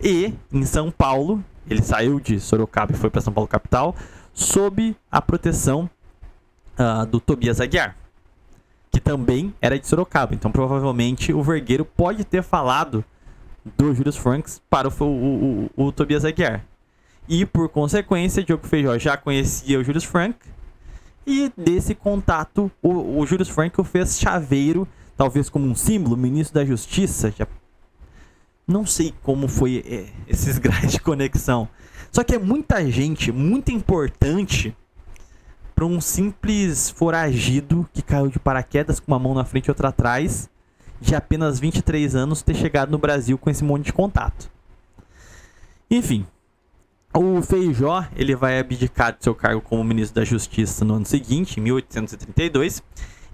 E em São Paulo, ele saiu de Sorocaba e foi para São Paulo capital sob a proteção do Tobias Aguiar, que também era de Sorocaba. Então provavelmente o Vergueiro pode ter falado do Julius Franks para o Tobias Aguiar. E por consequência, Diogo Feijó já conhecia o Julius Frank. E desse contato, o Julius Frank o fez chaveiro, talvez como um símbolo, ministro da Justiça. Já não sei como foi esses graus de conexão. Só que é muita gente, muito importante para um simples foragido que caiu de paraquedas com uma mão na frente e outra atrás, de apenas 23 anos, ter chegado no Brasil com esse monte de contato. Enfim, o Feijó ele vai abdicar de seu cargo como ministro da Justiça no ano seguinte, em 1832.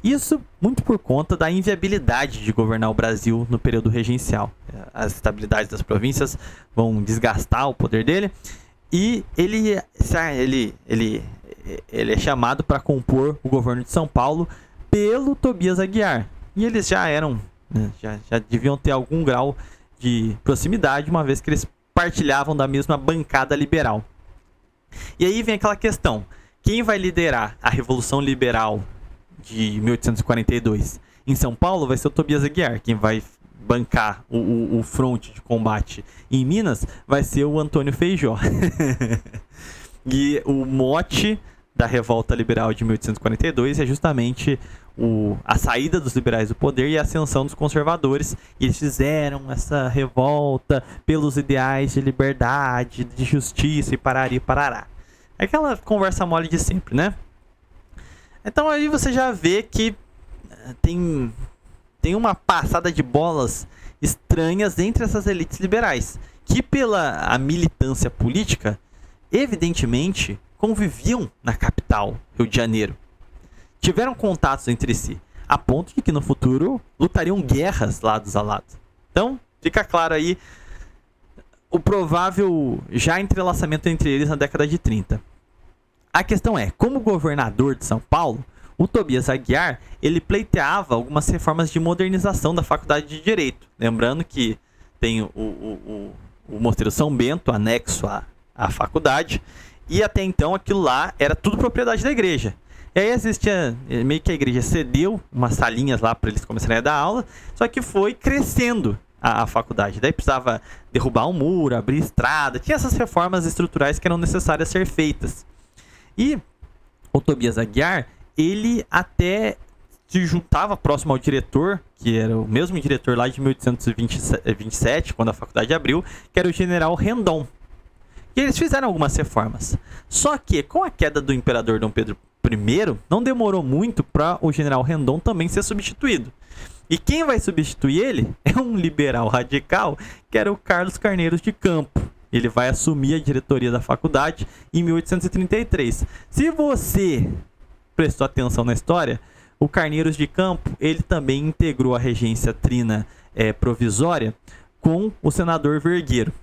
Isso muito por conta da inviabilidade de governar o Brasil no período regencial. As estabilidades das províncias vão desgastar o poder dele. E ele é chamado para compor o governo de São Paulo pelo Tobias Aguiar. E eles já eram, né, já deviam ter algum grau de proximidade, uma vez que eles partilhavam da mesma bancada liberal. E aí vem aquela questão: quem vai liderar a Revolução Liberal de 1842 em São Paulo vai ser o Tobias Aguiar. Quem vai bancar o fronte de combate em Minas vai ser o Antônio Feijó. E o mote da Revolta Liberal de 1842 é justamente a saída dos liberais do poder e a ascensão dos conservadores. E eles fizeram essa revolta pelos ideais de liberdade, de justiça e parari parará. Aquela conversa mole de sempre, né? Então aí você já vê que tem uma passada de bolas estranhas entre essas elites liberais, que pela militância política, evidentemente, conviviam na capital, Rio de Janeiro. Tiveram contatos entre si, a ponto de que no futuro lutariam guerras lados a lado. Então, fica claro aí o provável já entrelaçamento entre eles na década de 30. A questão é, como governador de São Paulo, o Tobias Aguiar, ele pleiteava algumas reformas de modernização da Faculdade de Direito. Lembrando que tem o Mosteiro São Bento, anexo à faculdade, e até então aquilo lá era tudo propriedade da igreja. E aí existia, meio que a igreja cedeu umas salinhas lá para eles começarem a dar aula, só que foi crescendo a faculdade. Daí precisava derrubar um muro, abrir estrada, tinha essas reformas estruturais que eram necessárias ser feitas. E o Tobias Aguiar, ele até se juntava próximo ao diretor, que era o mesmo diretor lá de 1827, quando a faculdade abriu, que era o general Rendon. E eles fizeram algumas reformas. Só que, com a queda do imperador Dom Pedro I, não demorou muito para o general Rendon também ser substituído. E quem vai substituir ele é um liberal radical, que era o Carlos Carneiros de Campo. Ele vai assumir a diretoria da faculdade em 1833. Se você prestou atenção na história, o Carneiros de Campo, ele também integrou a regência trina provisória com o senador Vergueiro.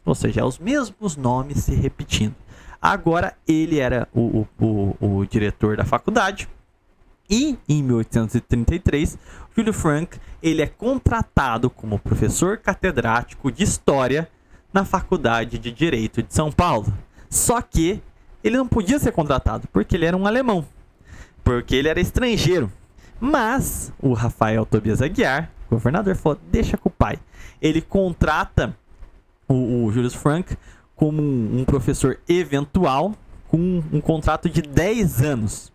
Ou seja, os mesmos nomes se repetindo. Agora ele era o diretor da faculdade. E em 1833, Júlio Frank ele é contratado como professor catedrático de História na Faculdade de Direito de São Paulo. Só que ele não podia ser contratado porque ele era um alemão. porque ele era estrangeiro. Mas o Rafael Tobias Aguiar, governador, falou: deixa com o pai. Ele contrata o Julius Frank como um professor eventual com um contrato de 10 anos.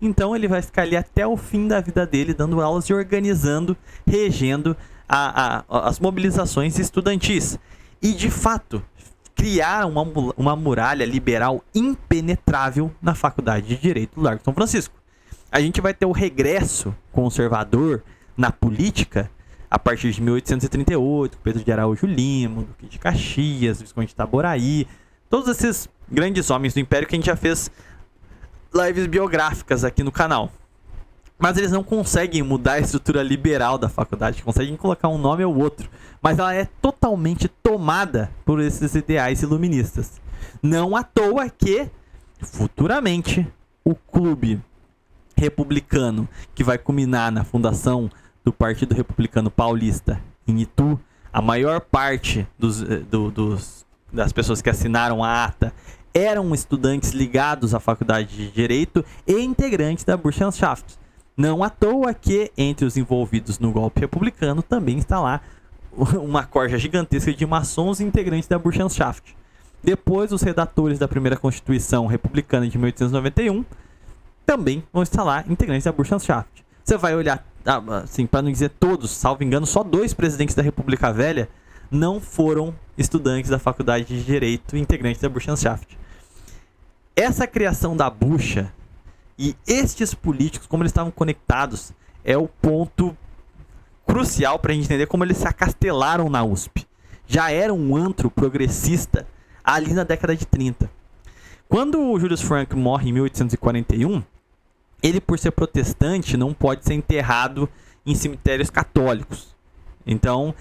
Então ele vai ficar ali até o fim da vida dele, dando aulas e organizando, regendo as mobilizações estudantis. E de fato, criaram uma muralha liberal impenetrável na Faculdade de Direito do Largo de São Francisco. A gente vai ter o regresso conservador na política a partir de 1838, Pedro de Araújo Lima, Duque de Caxias, Visconde de Itaboraí, todos esses grandes homens do Império que a gente já fez lives biográficas aqui no canal. Mas eles não conseguem mudar a estrutura liberal da faculdade, conseguem colocar um nome ou outro, mas ela é totalmente tomada por esses ideais iluministas. Não à toa que, futuramente, o clube republicano, que vai culminar na fundação do Partido Republicano Paulista em Itu, a maior parte das pessoas que assinaram a ata eram estudantes ligados à faculdade de Direito e integrantes da Burschenschaft. Não à toa que, entre os envolvidos no golpe republicano, também está lá uma corja gigantesca de maçons e integrantes da Burschenschaft. Depois, os redatores da primeira Constituição Republicana de 1891 também vão estar lá integrantes da Burschenschaft. Você vai olhar, assim, para não dizer todos, salvo engano, só 2 presidentes da República Velha não foram estudantes da Faculdade de Direito e integrantes da Burschenschaft. Essa criação da bucha e estes políticos, como eles estavam conectados, é o ponto crucial para a gente entender como eles se acastelaram na USP. Já era um antro progressista ali na década de 30. Quando o Julius Frank morre em 1841, ele, por ser protestante, não pode ser enterrado em cemitérios católicos. Então,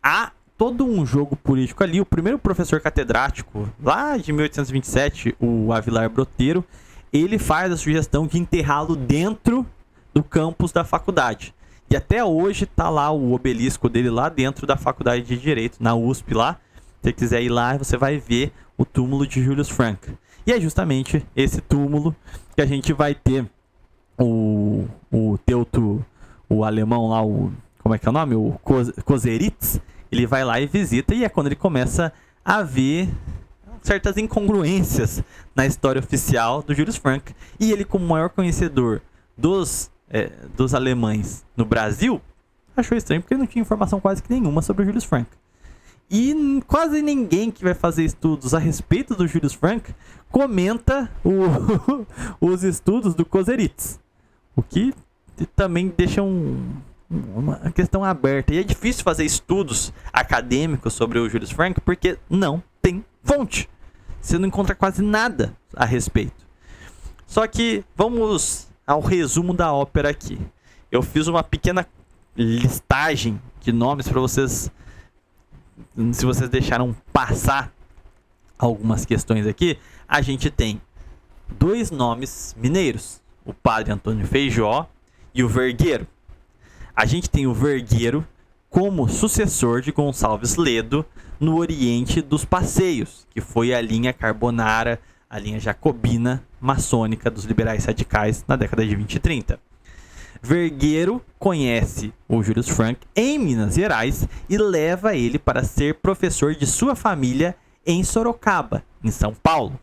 há todo um jogo político ali. O primeiro professor catedrático, lá de 1827, o Avilar Broteiro, ele faz a sugestão de enterrá-lo dentro do campus da faculdade. E até hoje tá lá o obelisco dele lá dentro da Faculdade de Direito, na USP lá. Se você quiser ir lá, você vai ver o túmulo de Julius Frank. E é justamente esse túmulo que a gente vai ter o Teuto, o alemão lá, como é que é o nome? O Koseritz. Ele vai lá e visita, e é quando ele começa a ver certas incongruências na história oficial do Julius Frank. E ele, como maior conhecedor dos alemães no Brasil, achou estranho porque ele não tinha informação quase que nenhuma sobre o Julius Frank. E quase ninguém que vai fazer estudos a respeito do Julius Frank comenta os estudos do Koseritz. O que também deixa uma questão aberta. E é difícil fazer estudos acadêmicos sobre o Julius Frank porque não tem fonte. Você não encontra quase nada a respeito. Só que vamos ao resumo da ópera aqui. Eu fiz uma pequena listagem de nomes para vocês, se vocês deixaram passar algumas questões aqui. A gente tem 2 nomes mineiros, o padre Antônio Feijó e o Vergueiro. A gente tem o Vergueiro como sucessor de Gonçalves Ledo no Oriente dos Passeios, que foi a linha Carbonara, a linha jacobina maçônica dos liberais radicais na década de 20 e 30. Vergueiro conhece o Julius Frank em Minas Gerais e leva ele para ser professor de sua família em Sorocaba, em São Paulo.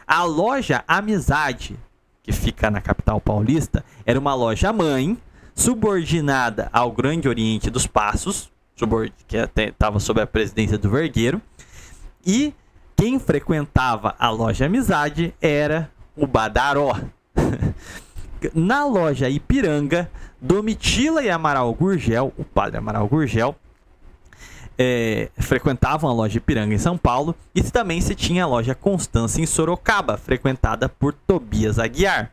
A loja Amizade, que fica na capital paulista, era uma loja mãe subordinada ao Grande Oriente dos Passos, que até estava sob a presidência do Vergueiro, e quem frequentava a loja Amizade era o Badaró. Na loja Ipiranga, Domitila e Amaral Gurgel, o padre Amaral Gurgel, frequentavam a loja Ipiranga em São Paulo, e também se tinha a loja Constância em Sorocaba, frequentada por Tobias Aguiar.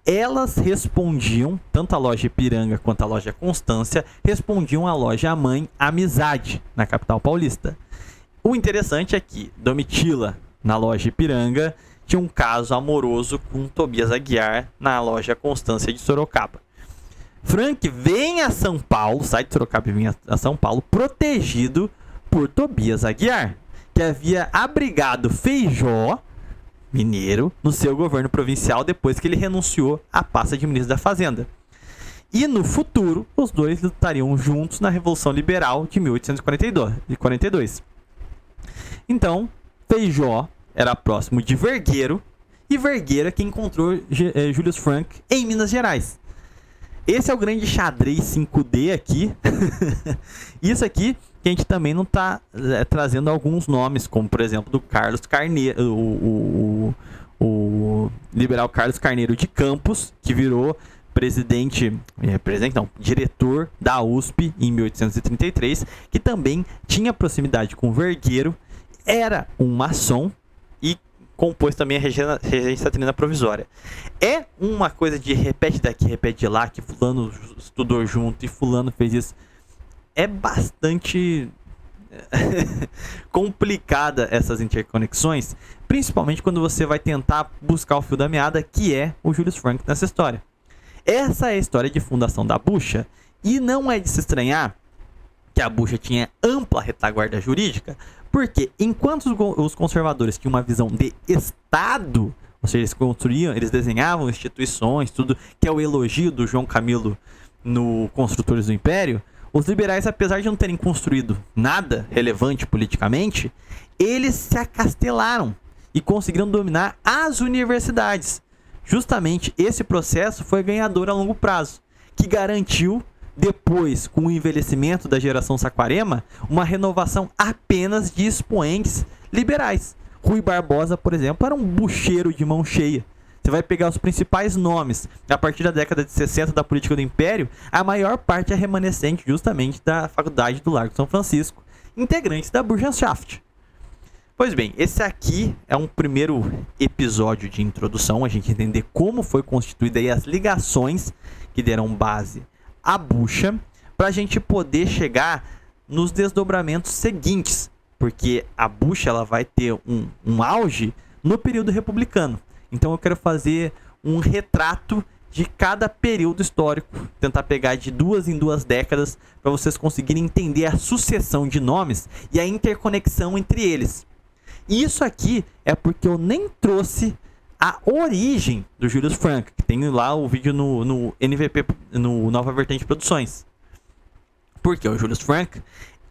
Elas respondiam, tanto a loja Ipiranga quanto a loja Constância, respondiam à loja mãe Amizade, na capital paulista. O interessante é que Domitila, na loja Ipiranga, tinha um caso amoroso com Tobias Aguiar na loja Constância de Sorocaba. Frank vem a São Paulo, sai de Sorocaba e vem a São Paulo, protegido por Tobias Aguiar, que havia abrigado Feijó mineiro, no seu governo provincial depois que ele renunciou à pasta de ministro da Fazenda. E no futuro, os dois lutariam juntos na Revolução Liberal de 1842. Então, Feijó era próximo de Vergueiro, e Vergueiro é quem encontrou Julius Frank em Minas Gerais. Esse é o grande xadrez 5D aqui. Isso aqui que a gente também não está trazendo alguns nomes, como por exemplo do Carlos Carneiro, o liberal Carlos Carneiro de Campos, que virou diretor da USP em 1833, que também tinha proximidade com Vergueiro, era um maçom e compôs também a regência trina provisória. É uma coisa de repete daqui, repete de lá, que fulano estudou junto e fulano fez isso. É bastante complicada essas interconexões, principalmente quando você vai tentar buscar o fio da meada, que é o Julius Frank nessa história. Essa é a história de fundação da Bucha, e não é de se estranhar que a Bucha tinha ampla retaguarda jurídica, porque enquanto os conservadores tinham uma visão de Estado, ou seja, eles construíam, eles desenhavam instituições, tudo que é o elogio do João Camilo no Construtores do Império, os liberais, apesar de não terem construído nada relevante politicamente, eles se acastelaram e conseguiram dominar as universidades. Justamente esse processo foi ganhador a longo prazo, que garantiu, depois, com o envelhecimento da geração Saquarema, uma renovação apenas de expoentes liberais. Rui Barbosa, por exemplo, era um bucheiro de mão cheia. Você vai pegar os principais nomes a partir da década de 60 da política do Império, a maior parte é remanescente justamente da Faculdade do Largo de São Francisco, integrantes da Burschenschaft. Pois bem, esse aqui é um primeiro episódio de introdução, a gente entender como foi constituída aí as ligações que deram base à Bucha, para a gente poder chegar nos desdobramentos seguintes, porque a Bucha ela vai ter um auge no período republicano. Então eu quero fazer um retrato de cada período histórico, tentar pegar de 2 em 2 décadas para vocês conseguirem entender a sucessão de nomes e a interconexão entre eles. E isso aqui é porque eu nem trouxe a origem do Julius Frank, que tem lá o vídeo no NVP, no Nova Vertente Produções. Porque o Julius Frank,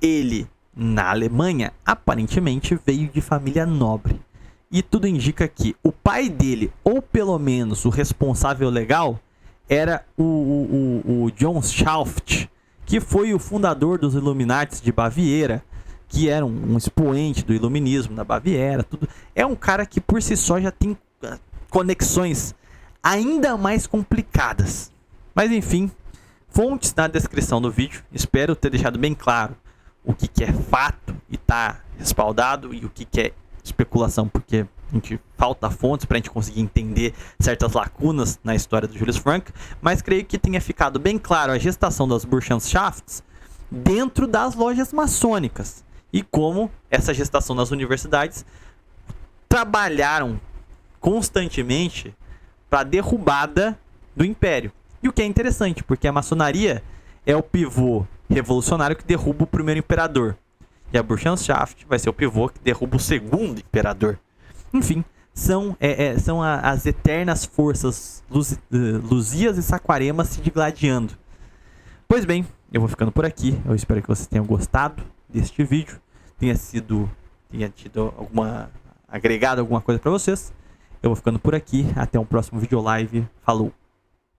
ele na Alemanha aparentemente veio de família nobre. E tudo indica que o pai dele, ou pelo menos o responsável legal, era o John Schaft, que foi o fundador dos Illuminatis de Baviera, que era um expoente do iluminismo da Baviera. Tudo. É um cara que por si só já tem conexões ainda mais complicadas. Mas enfim, fontes na descrição do vídeo. Espero ter deixado bem claro o que é fato e está respaldado e o que é especulação, porque a gente falta fontes para a gente conseguir entender certas lacunas na história do Julius Frank, mas creio que tenha ficado bem claro a gestação das Burschenschafts dentro das lojas maçônicas e como essa gestação nas universidades trabalharam constantemente para a derrubada do Império. E o que é interessante, porque a maçonaria é o pivô revolucionário que derruba o primeiro imperador. E a Burschenschaft vai ser o pivô que derruba o segundo imperador. Enfim, são as eternas forças Luzias e Saquaremas se digladiando. Pois bem, eu vou ficando por aqui. Eu espero que vocês tenham gostado deste vídeo. Tenha tido agregado alguma coisa para vocês. Eu vou ficando por aqui. Até um próximo vídeo live. Falou!